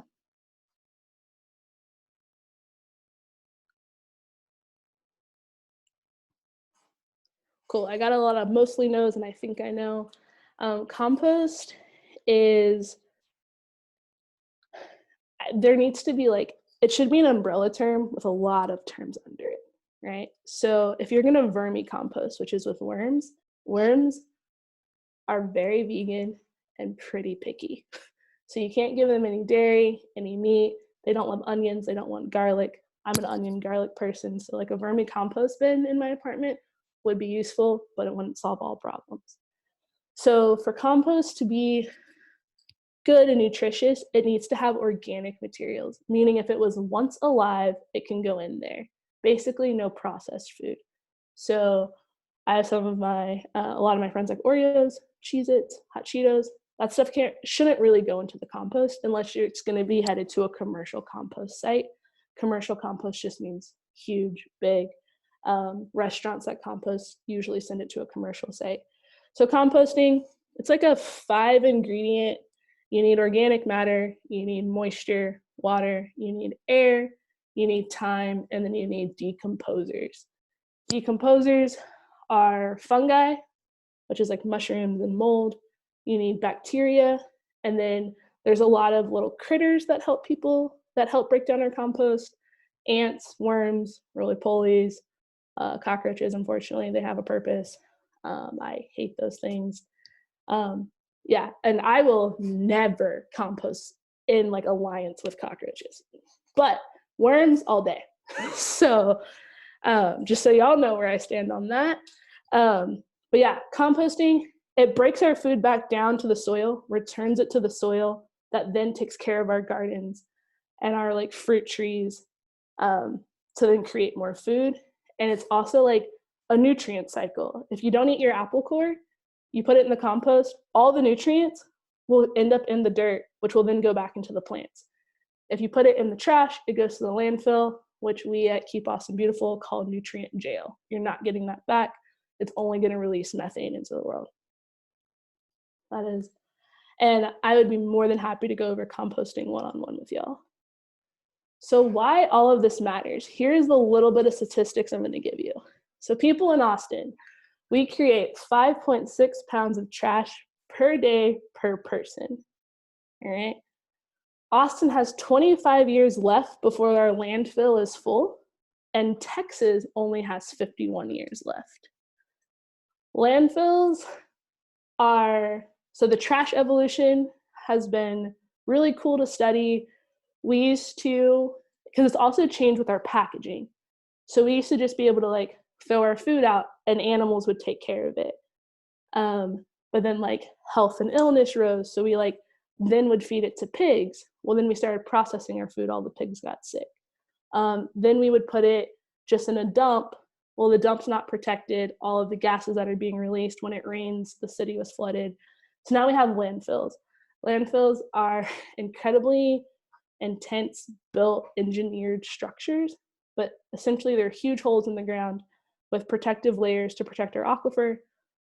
Cool, I got a lot of mostly no's and I think I know. Compost is, there needs to be like, it should be an umbrella term with a lot of terms under it, right? So if you're gonna vermicompost, which is with worms, worms are very vegan and pretty picky. So you can't give them any dairy, any meat. They don't love onions, they don't want garlic. I'm an onion garlic person, so like a vermicompost bin in my apartment would be useful, but it wouldn't solve all problems. So for compost to be good and nutritious, it needs to have organic materials, meaning if it was once alive, it can go in there. Basically no processed food. So I have some of my, a lot of my friends like Oreos, Cheez-Its, Hot Cheetos. That stuff shouldn't really go into the compost unless it's gonna be headed to a commercial compost site. Commercial compost just means huge, big. Restaurants that compost usually send it to a commercial site. So composting, it's like a 5 ingredient. You need organic matter, you need moisture, water, you need air, you need time, and then you need decomposers. Decomposers are fungi, which is like mushrooms and mold. You need bacteria, and then there's a lot of little critters that help break down our compost. Ants, worms, roly-polies, cockroaches, unfortunately, they have a purpose. I hate those things. Yeah, and I will never compost in like alliance with cockroaches, but worms all day. So just so y'all know where I stand on that. But yeah, composting, it breaks our food back down to the soil, returns it to the soil, that then takes care of our gardens and our like fruit trees to then create more food. And it's also like a nutrient cycle. If you don't eat your apple core, you put it in the compost, all the nutrients will end up in the dirt, which will then go back into the plants. If you put it in the trash, it goes to the landfill, which we at Keep Austin Beautiful call nutrient jail. You're not getting that back. It's only going to release methane into the world. That is, and I would be more than happy to go over composting one-on-one with y'all. So why all of this matters? Here's the little bit of statistics I'm going to give you. So people in Austin, we create 5.6 pounds of trash per day per person, all right? Austin has 25 years left before our landfill is full, and Texas only has 51 years left. Landfills are, so the trash evolution has been really cool to study. we used to, because it's also changed with our packaging. So we used to just be able to like throw our food out and animals would take care of it. But then like health and illness rose. So we like then would feed it to pigs. Well, then we started processing our food. All the pigs got sick. Then we would put it just in a dump. Well, the dump's not protected. All of the gases that are being released when it rains, the city was flooded. So now we have landfills. Landfills are incredibly intense, built, engineered structures, but essentially they're huge holes in the ground with protective layers to protect our aquifer.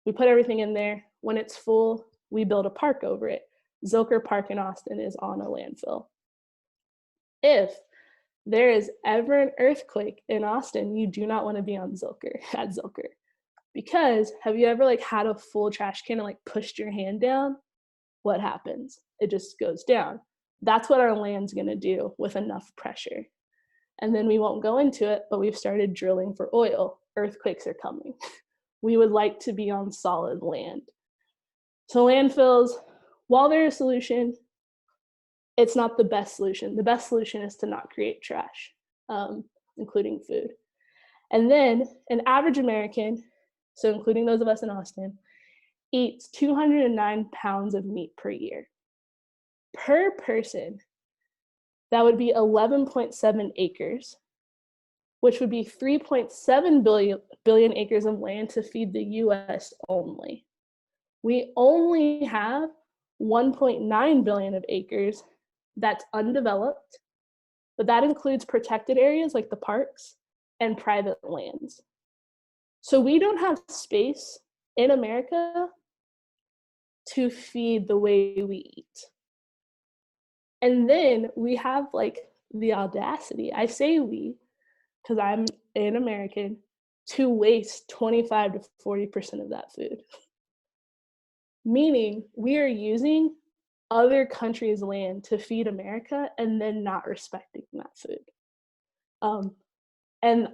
We put everything in there. When it's full, we build a park over it. Zilker Park in Austin is on a landfill. If there is ever an earthquake in Austin, you do not want to be on Zilker, at Zilker. Because have you ever like had a full trash can and like pushed your hand down? What happens? It just goes down. That's what our land's gonna do with enough pressure. And then we won't go into it, but we've started drilling for oil. Earthquakes are coming. We would like to be on solid land. So landfills, while they're a solution, it's not the best solution. The best solution is to not create trash, including food. And then an average American, so including those of us in Austin, eats 209 pounds of meat per year. Per person, that would be 11.7 acres, which would be 3.7 billion acres of land to feed the US only. We only have 1.9 billion of acres that's undeveloped, but that includes protected areas like the parks and private lands. So we don't have space in America to feed the way we eat. And then we have like the audacity, I say we, because I'm an American, to waste 25 to 40% of that food. Meaning we are using other countries' land to feed America and then not respecting that food. And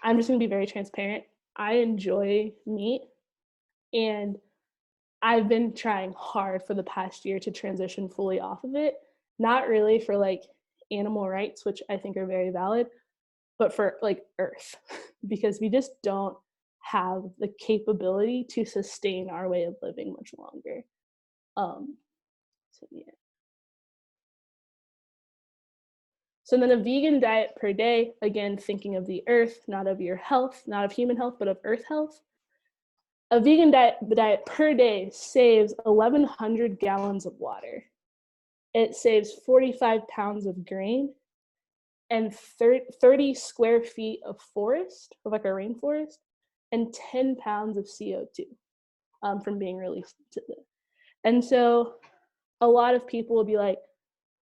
I'm just gonna be very transparent. I enjoy meat, and I've been trying hard for the past year to transition fully off of it. Not really for like animal rights, which I think are very valid, but for like Earth, because we just don't have the capability to sustain our way of living much longer. So yeah. So then a vegan diet per day, again, thinking of the earth, not of your health, not of human health, but of earth health. A vegan diet per day saves 1,100 gallons of water. It saves 45 pounds of grain and 30 square feet of forest, of like a rainforest, and 10 pounds of CO2 from being released to the. And so a lot of people will be like,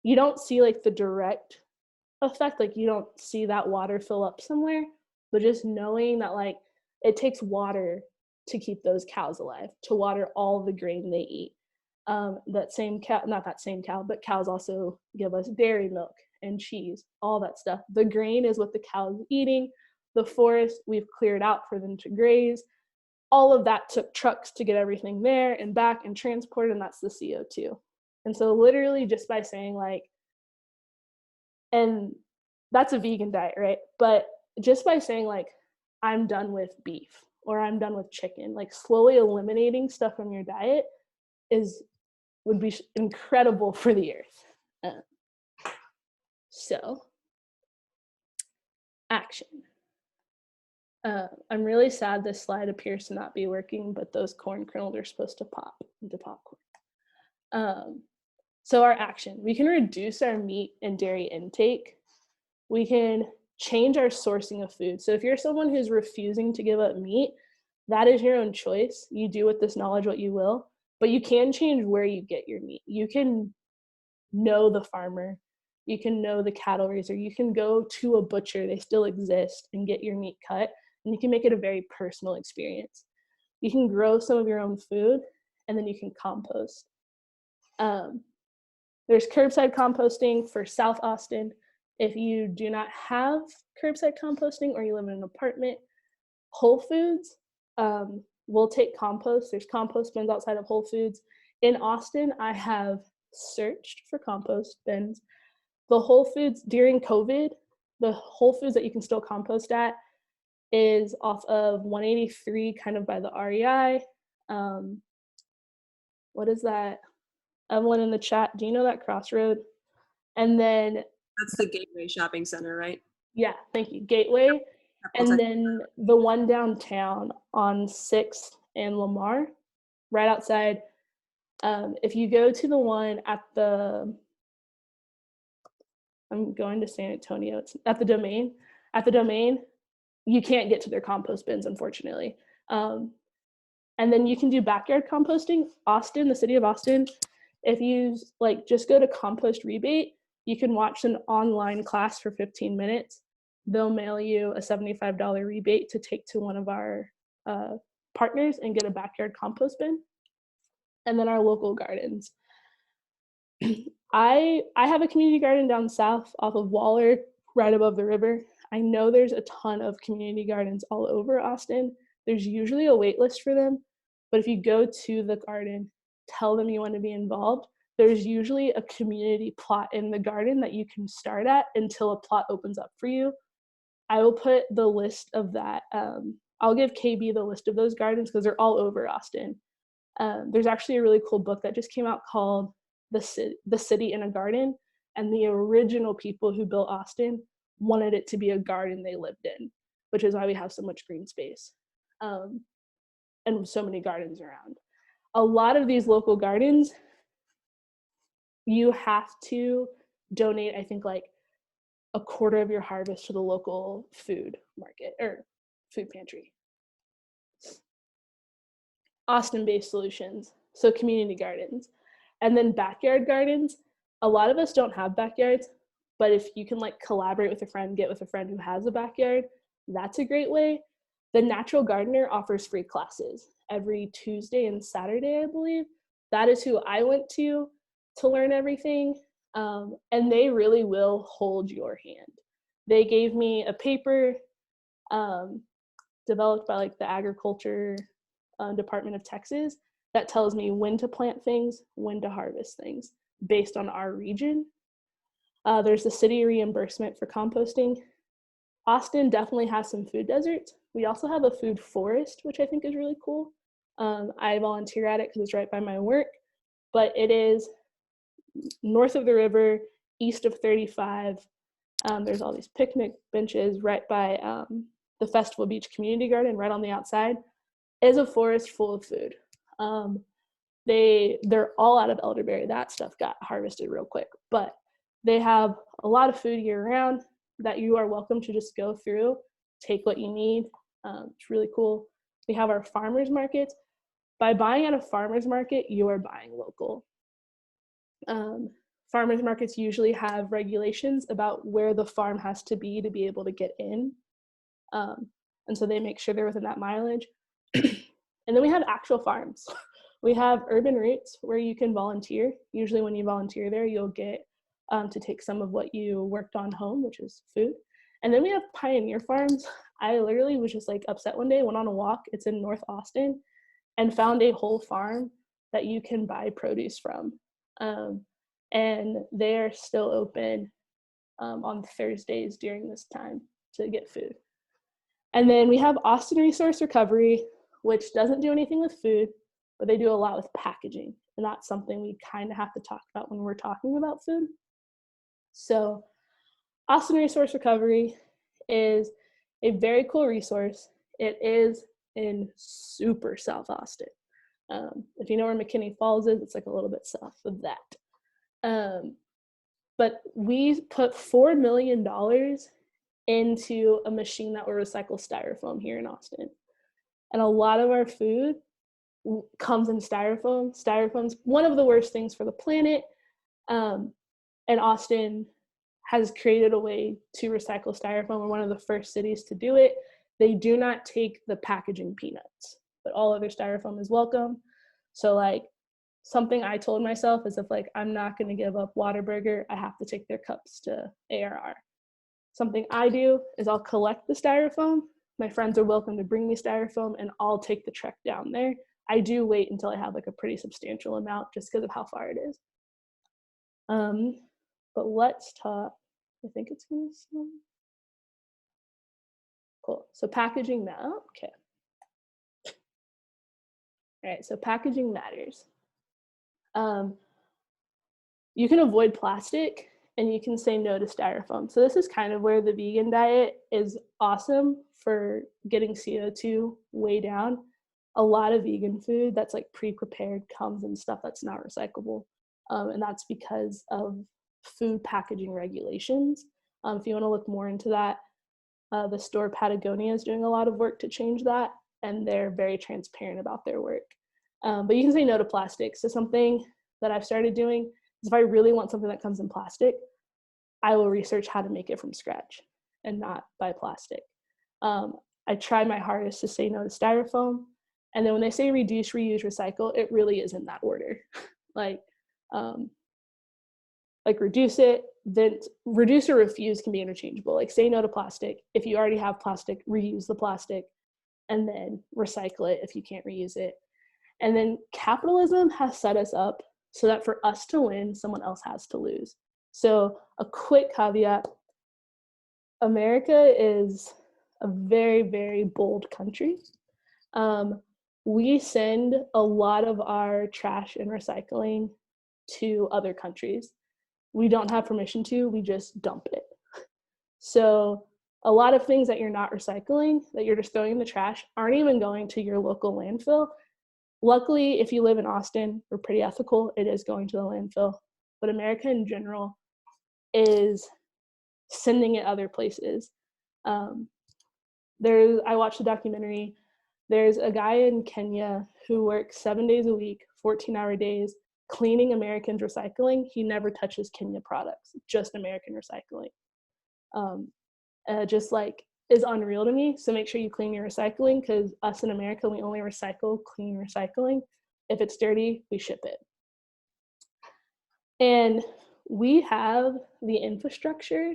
you don't see like the direct effect, like you don't see that water fill up somewhere, but just knowing that like it takes water to keep those cows alive, to water all the grain they eat. That same cow, not that same cow, but cows also give us dairy milk and cheese, all that stuff. The grain is what the cow's eating. The forest we've cleared out for them to graze. All of that took trucks to get everything there and back and transported, and that's the CO2. And so literally just by saying like, and that's a vegan diet, right? But just by saying like, I'm done with beef or I'm done with chicken, like slowly eliminating stuff from your diet would be incredible for the earth. So, action. I'm really sad this slide appears to not be working, but those corn kernels are supposed to pop into popcorn. So our action, we can reduce our meat and dairy intake. We can change our sourcing of food. So if you're someone who's refusing to give up meat, that is your own choice. You do with this knowledge what you will, but you can change where you get your meat. You can know the farmer, you can know the cattle raiser, you can go to a butcher, they still exist, and get your meat cut, and you can make it a very personal experience. You can grow some of your own food, and then you can compost. There's curbside composting for South Austin. If you do not have curbside composting or you live in an apartment, Whole Foods will take compost. There's compost bins outside of Whole Foods. In Austin, I have searched for compost bins. The Whole Foods during COVID, the Whole Foods that you can still compost at is off of 183, kind of by the REI. What is that? Everyone in the chat, do you know that crossroad? And then, That's the Gateway Shopping Center, right? yeah, thank you, Gateway. And then the one downtown on 6th and Lamar, right outside. If you go to the one at the, I'm going to San Antonio, it's at the Domain. At the Domain, you can't get to their compost bins, unfortunately. And then you can do backyard composting. Austin, the city of Austin, if you like just go to Compost Rebate, you can watch an online class for 15 minutes. They'll mail you a $75 rebate to take to one of our partners and get a backyard compost bin. And then our local gardens. I have a community garden down south off of Waller, right above the river. I know there's a ton of community gardens all over Austin. There's usually a wait list for them, but if you go to the garden, tell them you want to be involved, there's usually a community plot in the garden that you can start at until a plot opens up for you. I will put the list of that. I'll give KB the list of those gardens because they're all over Austin. There's actually a really cool book that just came out called The City in a Garden, and the original people who built Austin wanted it to be a garden they lived in, which is why we have so much green space and so many gardens around. A lot of these local gardens, you have to donate, I think, like a quarter of your harvest to the local food market or food pantry. Austin-based solutions, so community gardens. And then backyard gardens, a lot of us don't have backyards, but if you can like collaborate with a friend, get with a friend who has a backyard, that's a great way. The Natural Gardener offers free classes every Tuesday and Saturday, I believe. That is who I went to learn everything. And they really will hold your hand. They gave me a paper developed by like the Agriculture Department of Texas that tells me when to plant things, when to harvest things based on our region. There's the city reimbursement for composting. Austin definitely has some food deserts. We also have a food forest, which I think is really cool. I volunteer at it because it's right by my work, but it is north of the river, east of 35. There's all these picnic benches right by the Festival Beach Community Garden, right on the outside. It is a forest full of food. They're all out of elderberry. That stuff got harvested real quick, but they have a lot of food year round that you are welcome to just go through, take what you need. It's really cool. We have our farmers markets. By buying at a farmers market, you are buying local. Farmers markets usually have regulations about where the farm has to be able to get in. And so they make sure they're within that mileage. And then we have actual farms. We have urban roots where you can volunteer. Usually when you volunteer there, you'll get to take some of what you worked on home, which is food. And then we have pioneer farms. I literally was just like upset one day, went on a walk, it's in North Austin, and found a whole farm that you can buy produce from. And they're still open on Thursdays during this time to get food. And then we have Austin Resource Recovery, which doesn't do anything with food, but they do a lot with packaging. And that's something we kind of have to talk about when we're talking about food. So Austin Resource Recovery is a very cool resource. It is in super South Austin. If you know where McKinney Falls is, it's like a little bit south of that. But we put $4 million into a machine that will recycle styrofoam here in Austin. And a lot of our food comes in styrofoam. Styrofoam's one of the worst things for the planet. And Austin has created a way to recycle styrofoam. We're one of the first cities to do it. They do not take the packaging peanuts, but all other styrofoam is welcome. So like something I told myself is if like I'm not going to give up Whataburger, I have to take their cups to ARR. Something I do is I'll collect the styrofoam. My friends are welcome to bring me styrofoam and I'll take the trek down there. I do wait until I have like a pretty substantial amount just because of how far it is. But let's talk, I think it's gonna sound cool. So packaging now, okay. All right, so packaging matters. You can avoid plastic and you can say no to styrofoam. So this is kind of where the vegan diet is awesome for getting CO2 way down. A lot of vegan food that's like pre-prepared comes in stuff that's not recyclable. And that's because of food packaging regulations. If you want to look more into that, the store Patagonia is doing a lot of work to change that, and they're very transparent about their work. But you can say no to plastic. So something that I've started doing is if I really want something that comes in plastic, I will research how to make it from scratch and not buy plastic. I try my hardest to say no to styrofoam. And then when they say reduce, reuse, recycle, it really is in that order. like reduce it, then reduce or refuse can be interchangeable. Like say no to plastic. If you already have plastic, reuse the plastic, and then recycle it if you can't reuse it. And then capitalism has set us up so that for us to win, someone else has to lose. So a quick caveat, America is a very, very bold country. We send a lot of our trash and recycling to other countries. We don't have permission to, we just dump it. So a lot of things that you're not recycling, that you're just throwing in the trash, aren't even going to your local landfill. Luckily, if you live in Austin, we're pretty ethical. It is going to the landfill. But America in general is sending it other places. I watched a documentary. There's a guy in Kenya who works 7 days a week, 14-hour days, cleaning Americans' recycling. He never touches Kenya products, just American recycling. Just like is unreal to me. So make sure you clean your recycling, because us in America, we only recycle clean recycling. If it's dirty, we ship it. And we have the infrastructure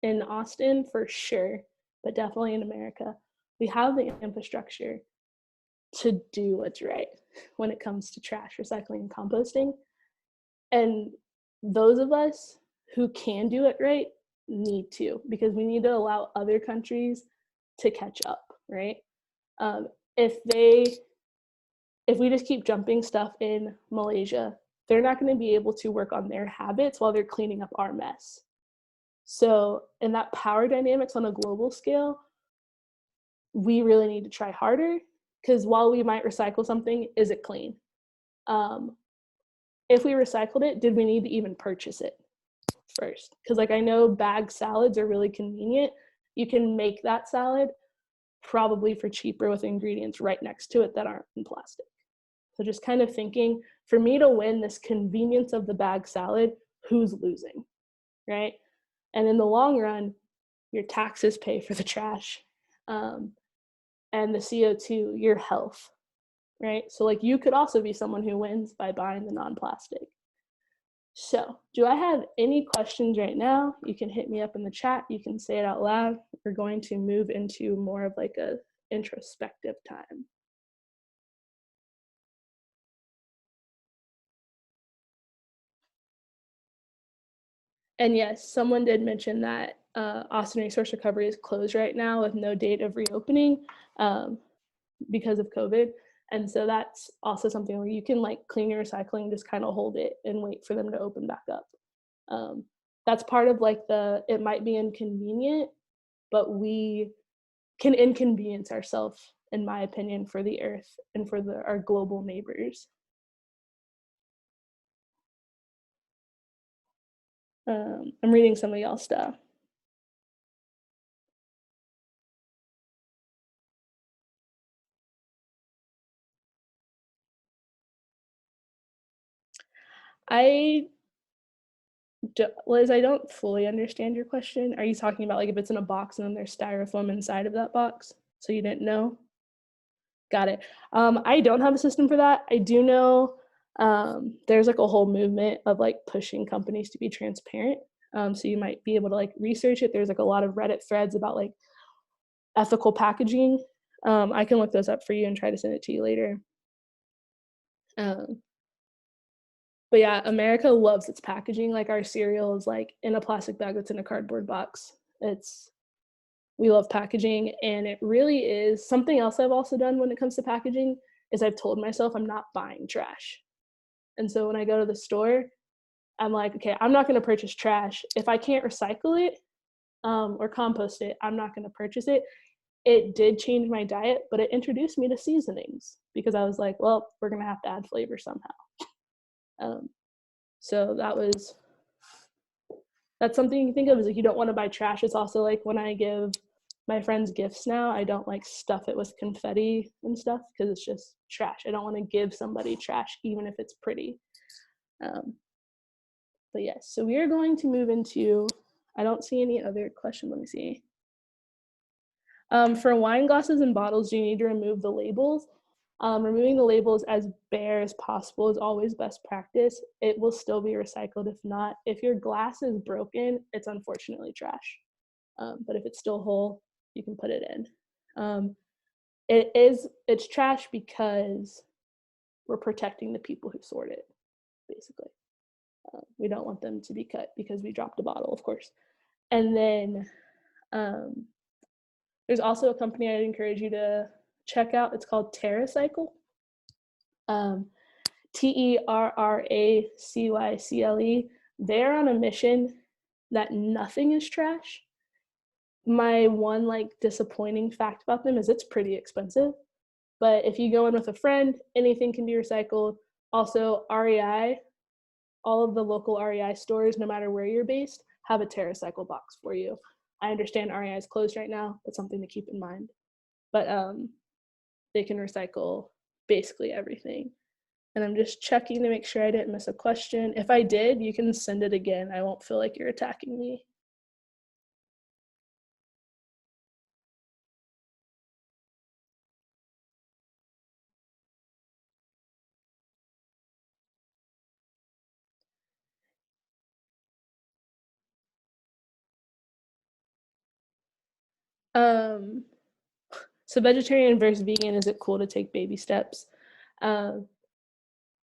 in Austin for sure, but definitely in America, we have the infrastructure to do what's right when it comes to trash, recycling, and composting. And those of us who can do it right need to, because we need to allow other countries to catch up, right? If we just keep jumping stuff in Malaysia, they're not going to be able to work on their habits while they're cleaning up our mess. So in that power dynamics on a global scale, we really need to try harder, because while we might recycle something, is it clean? If we recycled it, did we need to even purchase it first? Because like I know bag salads are really convenient. You can make that salad probably for cheaper with ingredients right next to it that aren't in plastic. So just kind of thinking, for me to win this convenience of the bag salad, who's losing, right? And in the long run, your taxes pay for the trash, and the CO2, your health, right? So like you could also be someone who wins by buying the non-plastic. So do I have any questions right now? You can hit me up in the chat. You can say it out loud. We're going to move into more of like a introspective time. And yes, someone did mention that Austin Resource Recovery is closed right now with no date of reopening because of COVID. And so that's also something where you can like clean your recycling, just kind of hold it and wait for them to open back up. That's part of like it might be inconvenient, but we can inconvenience ourselves, in my opinion, for the earth and for our global neighbors. I'm reading some of y'all's stuff. Liz, I don't fully understand your question. Are you talking about like if it's in a box and then there's styrofoam inside of that box? So you didn't know? Got it. I don't have a system for that. I do know there's like a whole movement of like pushing companies to be transparent. So you might be able to like research it. There's like a lot of Reddit threads about like ethical packaging. I can look those up for you and try to send it to you later. But yeah, America loves its packaging. Like our cereal is like in a plastic bag that's in a cardboard box. We love packaging, and it really is something else I've also done when it comes to packaging is I've told myself I'm not buying trash. And so when I go to the store, I'm like, okay, I'm not going to purchase trash. If I can't recycle it or compost it, I'm not going to purchase it. It did change my diet, but it introduced me to seasonings because I was like, well, we're going to have to add flavor somehow. So that's something you can think of is like you don't want to buy trash. It's also like when I give my friends gifts now, I don't like stuff it with confetti and stuff because it's just trash. I don't want to give somebody trash even if it's pretty. But yes, so we are going to move into, I don't see any other question. Let me see. For wine glasses and bottles, you need to remove the labels. Removing the labels as bare as possible is always best practice. It will still be recycled. If not, if your glass is broken, it's unfortunately trash. But if it's still whole, you can put it in. It's trash because we're protecting the people who sort it, basically. We don't want them to be cut because we dropped a bottle, of course. And then there's also a company I'd encourage you to check out. It's called TerraCycle. TerraCycle. They're on a mission that nothing is trash. My one like disappointing fact about them is it's pretty expensive. But if you go in with a friend, anything can be recycled. Also, REI, all of the local REI stores, no matter where you're based, have a TerraCycle box for you. I understand REI is closed right now. That's something to keep in mind. But they can recycle basically everything. And I'm just checking to make sure I didn't miss a question. If I did, you can send it again. I won't feel like you're attacking me. So vegetarian versus vegan, is it cool to take baby steps? I'm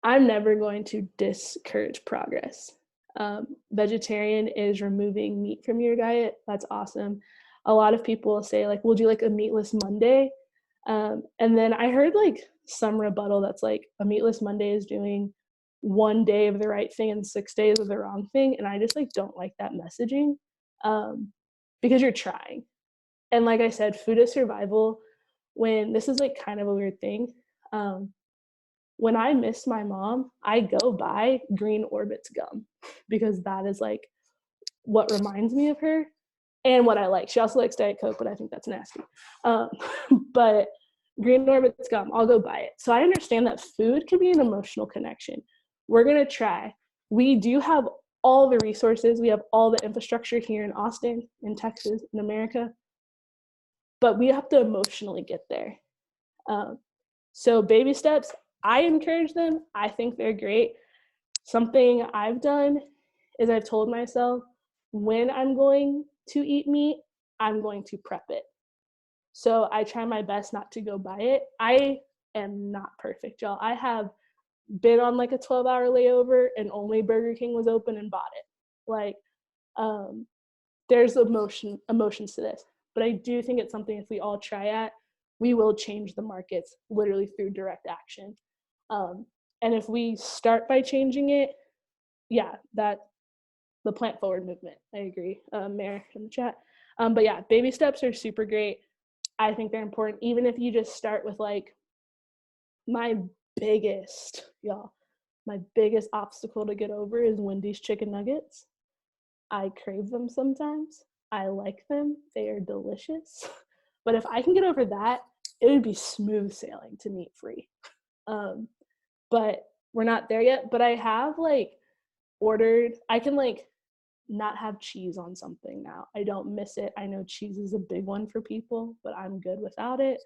never going to discourage progress. Vegetarian is removing meat from your diet. That's awesome. A lot of people say like, we'll do like a meatless Monday. And then I heard like some rebuttal that's like a meatless Monday is doing 1 day of the right thing and 6 days of the wrong thing. And I just like don't like that messaging because you're trying. And like I said, food is survival. When this is like kind of a weird thing. When I miss my mom, I go buy Green Orbit's gum because that is like what reminds me of her and what I like. She also likes Diet Coke, but I think that's nasty. But Green Orbit's gum, I'll go buy it. So I understand that food can be an emotional connection. We're going to try. We do have all the resources. We have all the infrastructure here in Austin, in Texas, in America. But we have to emotionally get there. So baby steps, I encourage them. I think they're great. Something I've done is I've told myself when I'm going to eat meat, I'm going to prep it. So I try my best not to go buy it. I am not perfect, y'all. I have been on like a 12-hour layover and only Burger King was open and bought it. Like, there's emotions to this. But I do think it's something if we all try at, we will change the markets literally through direct action. And if we start by changing it, yeah, that the plant forward movement. I agree, Mayor in the chat. But yeah, baby steps are super great. I think they're important, even if you just start with like my biggest obstacle to get over is Wendy's chicken nuggets. I crave them sometimes. I like them. They are delicious. But if I can get over that, it would be smooth sailing to meat free. But we're not there yet. But I have like ordered, I can like not have cheese on something now. I don't miss it. I know cheese is a big one for people, but I'm good without it.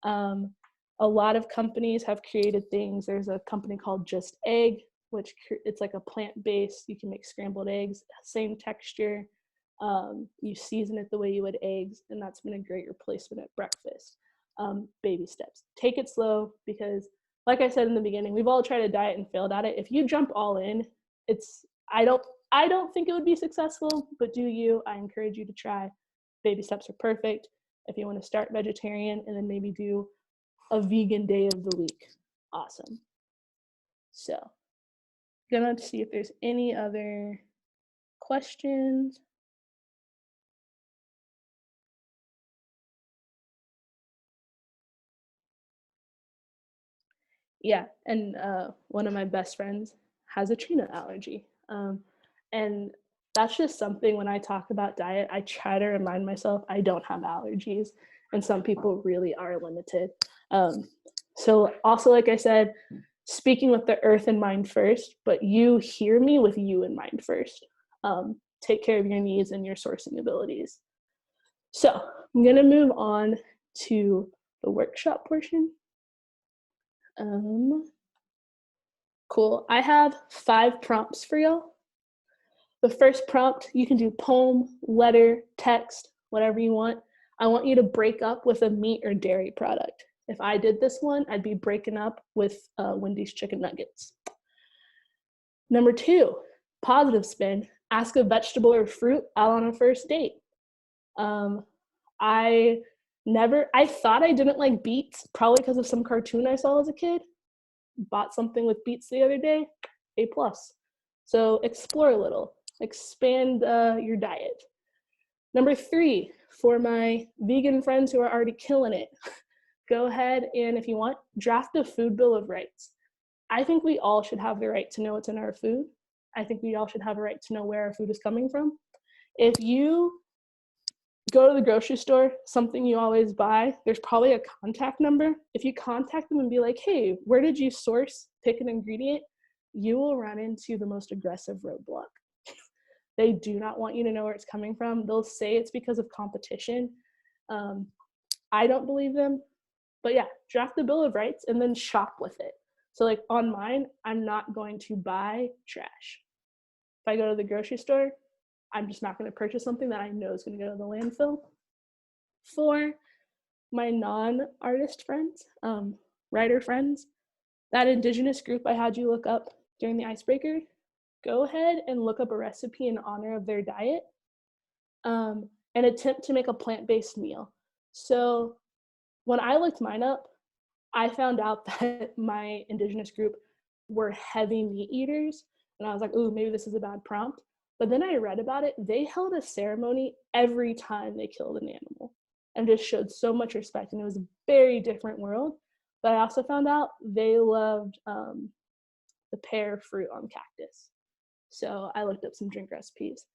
A lot of companies have created things. There's a company called Just Egg, which it's like a plant-based, you can make scrambled eggs, same texture. You season it the way you would eggs, and that's been a great replacement at breakfast. Baby steps. Take it slow because like I said in the beginning, we've all tried a diet and failed at it. If you jump all in, I don't think it would be successful, but do you? I encourage you to try. Baby steps are perfect. If you want to start vegetarian and then maybe do a vegan day of the week, awesome. So, gonna see if there's any other questions. Yeah, and one of my best friends has a tree nut allergy. And that's just something when I talk about diet, I try to remind myself I don't have allergies, and some people really are limited. So also, like I said, speaking with the earth in mind first, but you hear me with you in mind first. Take care of your needs and your sourcing abilities. So I'm gonna move on to the workshop portion. Cool. I have 5 prompts for y'all. The first prompt, you can do poem, letter, text, whatever you want. I want you to break up with a meat or dairy product. If I did this one, I'd be breaking up with Wendy's chicken nuggets. Number 2, positive spin. Ask a vegetable or fruit out on a first date. I thought I didn't like beets, probably because of some cartoon I saw as a kid. Bought something with beets the other day, A+. So explore a little, expand your diet. Number 3, for my vegan friends who are already killing it, go ahead and, if you want, draft a food bill of rights. I think we all should have the right to know what's in our food. I think we all should have a right to know where our food is coming from. If you go to the grocery store, something you always buy, there's probably a contact number. If you contact them and be like, hey, where did you source, pick an ingredient, you will run into the most aggressive roadblock. They do not want you to know where it's coming from. They'll say it's because of competition. I don't believe them, but yeah, draft the bill of rights and then shop with it. So like on mine, I'm not going to buy trash. If I go to the grocery store, I'm just not going to purchase something that I know is going to go to the landfill. For my non-artist friends, writer friends, that indigenous group I had you look up during the icebreaker, go ahead and look up a recipe in honor of their diet and attempt to make a plant-based meal. So when I looked mine up, I found out that my indigenous group were heavy meat eaters. And I was like, ooh, maybe this is a bad prompt. But then I read about it. They held a ceremony every time they killed an animal and just showed so much respect. And it was a very different world. But I also found out they loved the pear fruit on cactus. So I looked up some drink recipes.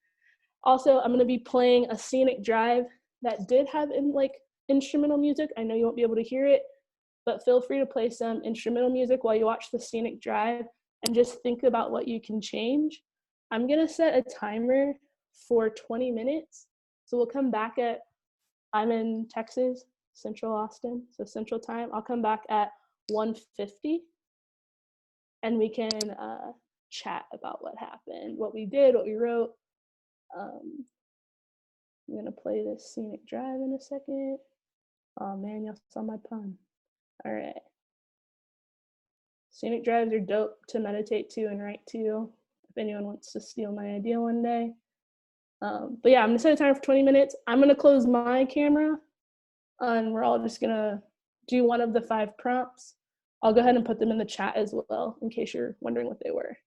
Also, I'm going to be playing a scenic drive that did have instrumental music. I know you won't be able to hear it, but feel free to play some instrumental music while you watch the scenic drive and just think about what you can change. I'm gonna set a timer for 20 minutes. So we'll come back I'm in Texas, Central Austin, so Central Time. I'll come back at 1:50 and we can chat about what happened, what we did, what we wrote. I'm gonna play this scenic drive in a second. Oh man, y'all saw my pun. All right. Scenic drives are dope to meditate to and write to if anyone wants to steal my idea one day. But yeah, I'm gonna set a timer for 20 minutes. I'm gonna close my camera and we're all just gonna do one of the 5 prompts. I'll go ahead and put them in the chat as well in case you're wondering what they were.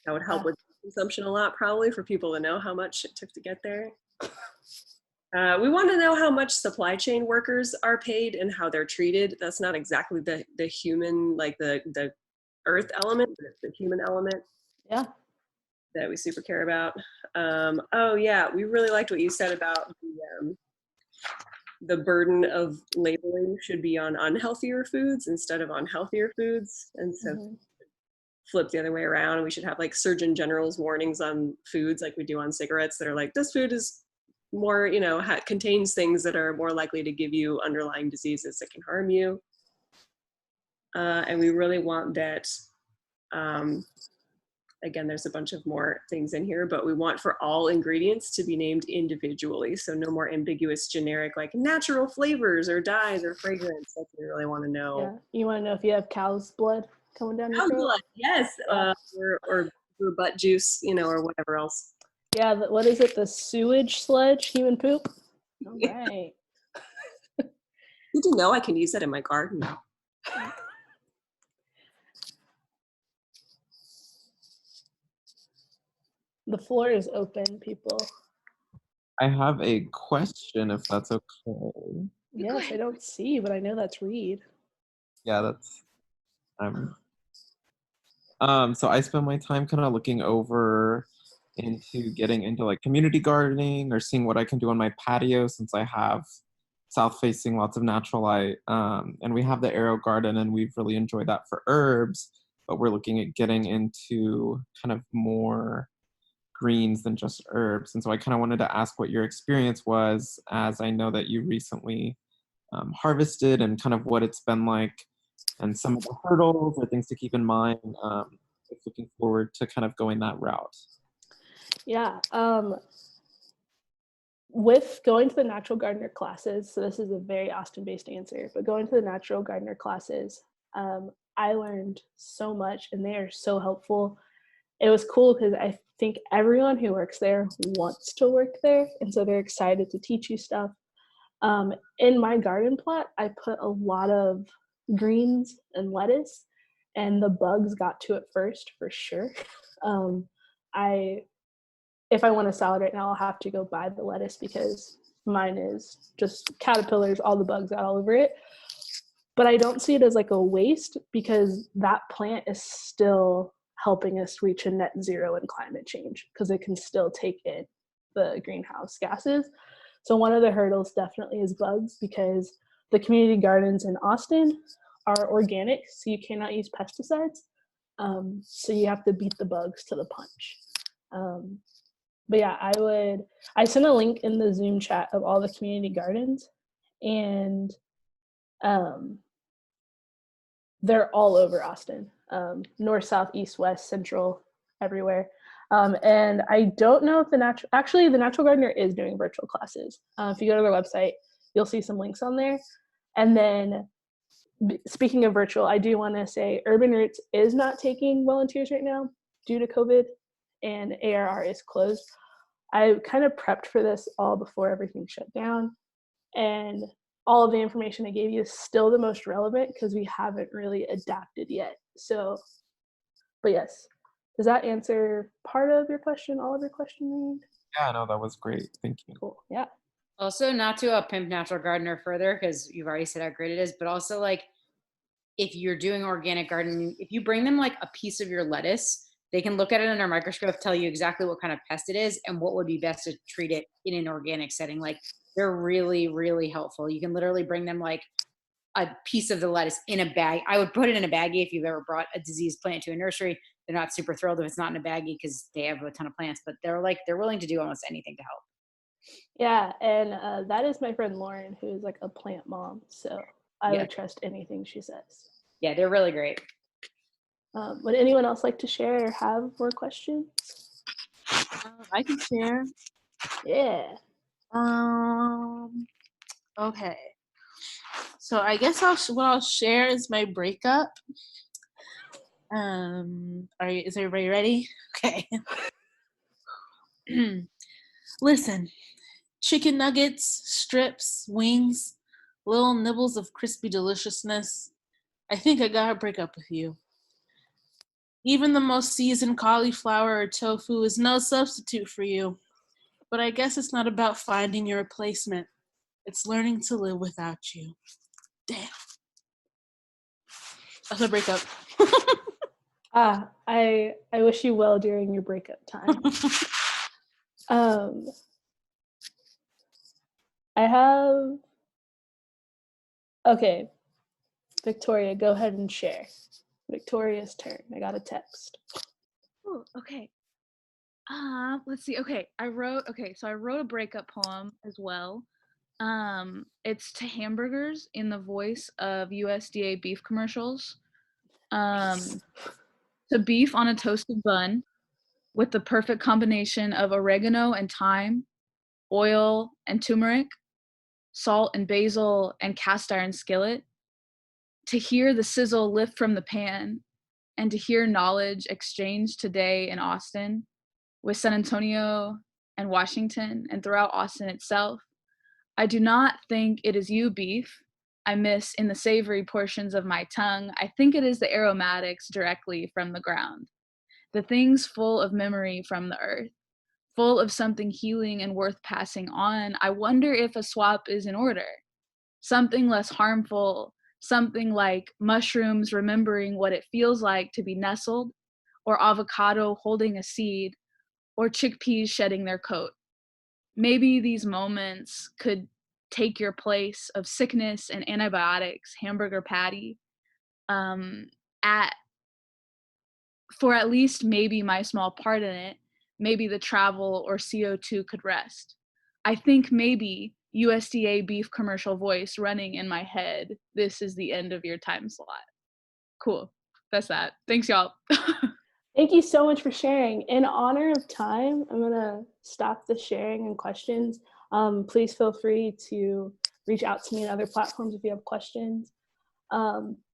That would help with consumption a lot, probably, for people to know how much it took to get there. We want to know how much supply chain workers are paid and how they're treated. That's not exactly the human, like the earth element, but it's the human element Yeah. that we super care about. Oh yeah, we really liked what you said about the burden of labeling should be on unhealthier foods instead of on healthier foods. And so flip the other way around. We should have like Surgeon General's warnings on foods like we do on cigarettes that are like, this food is more, you know, contains things that are more likely to give you underlying diseases that can harm you. And we really want that, again, there's a bunch of more things in here, but we want for all ingredients to be named individually. So no more ambiguous generic like natural flavors or dyes or fragrance. That's what we really want to know. Yeah. You want to know if you have cow's blood coming down your Cow's throat? blood, yes. Yeah. Or butt juice, you know, or whatever else. Yeah, what is it? The sewage sludge, human poop? All right. Did you know I can use that in my garden? The floor is open, people. I have a question, if that's okay. Yes, I don't see, but I know that's Reed. Yeah, that's so I spend my time kind of looking over into getting into like community gardening or seeing what I can do on my patio, since I have south facing lots of natural light, and we have the arrow garden and we've really enjoyed that for herbs, but we're looking at getting into kind of more greens than just herbs. And so I kind of wanted to ask what your experience was, as I know that you recently harvested, and kind of what it's been like and some of the hurdles or things to keep in mind, if looking forward to kind of going that route. Yeah. With going to the natural gardener classes, so this is a very Austin-based answer, but going to the natural gardener classes, I learned so much and they are so helpful. It was cool because I think everyone who works there wants to work there, and so they're excited to teach you stuff. In my garden plot, I put a lot of greens and lettuce, and the bugs got to it first for sure. If I want a salad right now, I'll have to go buy the lettuce because mine is just caterpillars, all the bugs got all over it. But I don't see it as like a waste, because that plant is still helping us reach a net zero in climate change, because it can still take in the greenhouse gases. So one of the hurdles definitely is bugs, because the community gardens in Austin are organic, so you cannot use pesticides. So you have to beat the bugs to the punch. But yeah, I sent a link in the Zoom chat of all the community gardens, and they're all over Austin, north, south, east, west, central, everywhere. And I don't know if the Natural Gardener is doing virtual classes. If you go to their website, you'll see some links on there. And then speaking of virtual, I do want to say Urban Roots is not taking volunteers right now due to COVID, and ARR is closed. I kind of prepped for this all before everything shut down, and all of the information I gave you is still the most relevant because we haven't really adapted yet. So, but yes, does that answer part of your question, all of your question, Reed? Yeah, no, that was great. Thank you. Cool. Yeah. Also, not to pimp Natural Gardener further, because you've already said how great it is, but also like if you're doing organic gardening, if you bring them like a piece of your lettuce, they can look at it under a microscope, tell you exactly what kind of pest it is and what would be best to treat it in an organic setting. Like they're really, really helpful. You can literally bring them like a piece of the lettuce in a bag. I would put it in a baggie if you've ever brought a diseased plant to a nursery. They're not super thrilled if it's not in a baggie because they have a ton of plants, but they're willing to do almost anything to help. Yeah, and that is my friend Lauren, who is like a plant mom. So I would trust anything she says. Yeah, they're really great. Would anyone else like to share or have more questions? I can share. Yeah. Okay. So I guess what I'll share is my breakup. Is everybody ready? Okay. Listen, chicken nuggets, strips, wings, little nibbles of crispy deliciousness. I think I gotta break up with you. Even the most seasoned cauliflower or tofu is no substitute for you. But I guess it's not about finding your replacement. It's learning to live without you. Damn. That's a breakup. I wish you well during your breakup time. I have, okay, Victoria, go ahead and share. Victoria's turn. I got a text. Oh, okay. Let's see. Okay, I wrote a breakup poem as well. It's to hamburgers in the voice of USDA beef commercials. To beef on a toasted bun with the perfect combination of oregano and thyme, oil and turmeric, salt and basil and cast iron skillet. To hear the sizzle lift from the pan and to hear knowledge exchanged today in Austin with San Antonio and Washington and throughout Austin itself. I do not think it is you, beef. I miss in the savory portions of my tongue. I think it is the aromatics directly from the ground. The things full of memory from the earth, full of something healing and worth passing on. I wonder if a swap is in order. Something less harmful, something like mushrooms remembering what it feels like to be nestled, or avocado holding a seed, or chickpeas shedding their coat. Maybe these moments could take your place of sickness and antibiotics, hamburger patty, for at least maybe my small part in it, maybe the travel or CO2 could rest. I think maybe USDA beef commercial voice running in my head, this is the end of your time slot. Cool, that's that. Thanks, y'all. Thank you so much for sharing. In honor of time, I'm gonna stop the sharing and questions. Please feel free to reach out to me on other platforms if you have questions.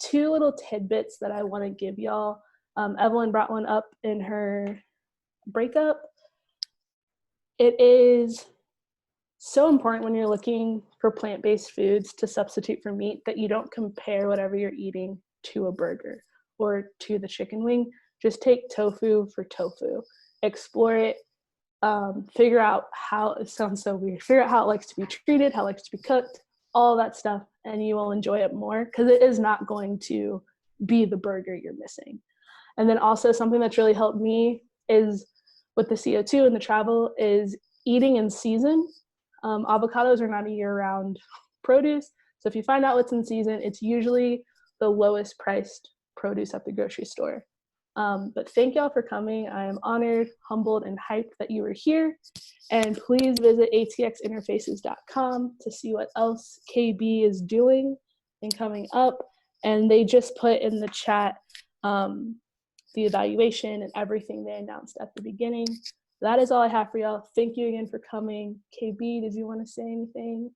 Two little tidbits that I wanna give y'all. Evelyn brought one up in her breakup. It is so important when you're looking for plant-based foods to substitute for meat that you don't compare whatever you're eating to a burger or to the chicken wing. Just take tofu for tofu, explore it, figure out how, it sounds so weird, figure out how it likes to be treated, how it likes to be cooked, all that stuff, and you will enjoy it more because it is not going to be the burger you're missing. And then also something that's really helped me is with the CO2 and the travel is eating in season. Avocados are not a year-round produce. So if you find out what's in season, it's usually the lowest priced produce at the grocery store. But thank y'all for coming. I am honored, humbled, and hyped that you were here. And please visit atxinterfaces.com to see what else KB is doing and coming up. And they just put in the chat the evaluation and everything they announced at the beginning. That is all I have for y'all. Thank you again for coming. KB, did you want to say anything?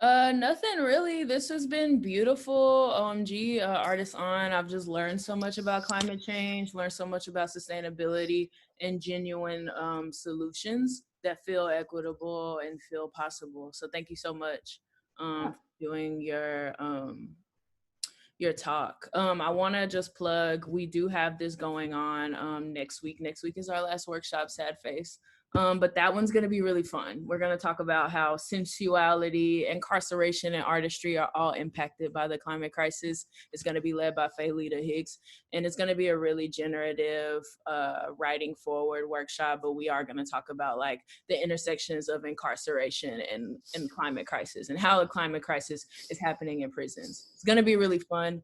Nothing really. This has been beautiful. OMG, Artists On. I've just learned so much about climate change, learned so much about sustainability and genuine solutions that feel equitable and feel possible. So thank you so much for doing your talk. I want to just plug, we do have this going on next week. Next week is our last workshop, Sad Face. But that one's going to be really fun. We're going to talk about how sensuality, incarceration, and artistry are all impacted by the climate crisis. It's going to be led by Faylita Hicks, and it's going to be a really generative writing forward workshop, but we are going to talk about like the intersections of incarceration and climate crisis and how the climate crisis is happening in prisons. It's going to be really fun.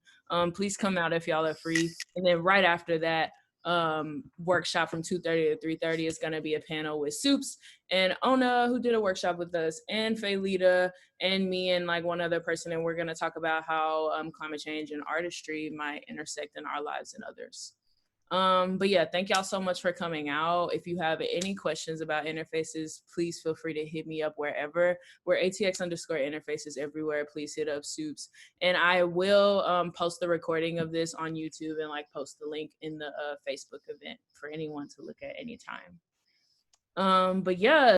Please come out if y'all are free. And then right after that, workshop from 2:30 to 3:30 is going to be a panel with Soups and Ona, who did a workshop with us, and Faylita and me and like one other person, and we're going to talk about how climate change and artistry might intersect in our lives and others. But yeah, thank y'all so much for coming out. If you have any questions about interfaces, please feel free to hit me up wherever. We're ATX_interfaces everywhere. Please hit up Soups. And I will post the recording of this on YouTube and like post the link in the Facebook event for anyone to look at anytime. But yeah.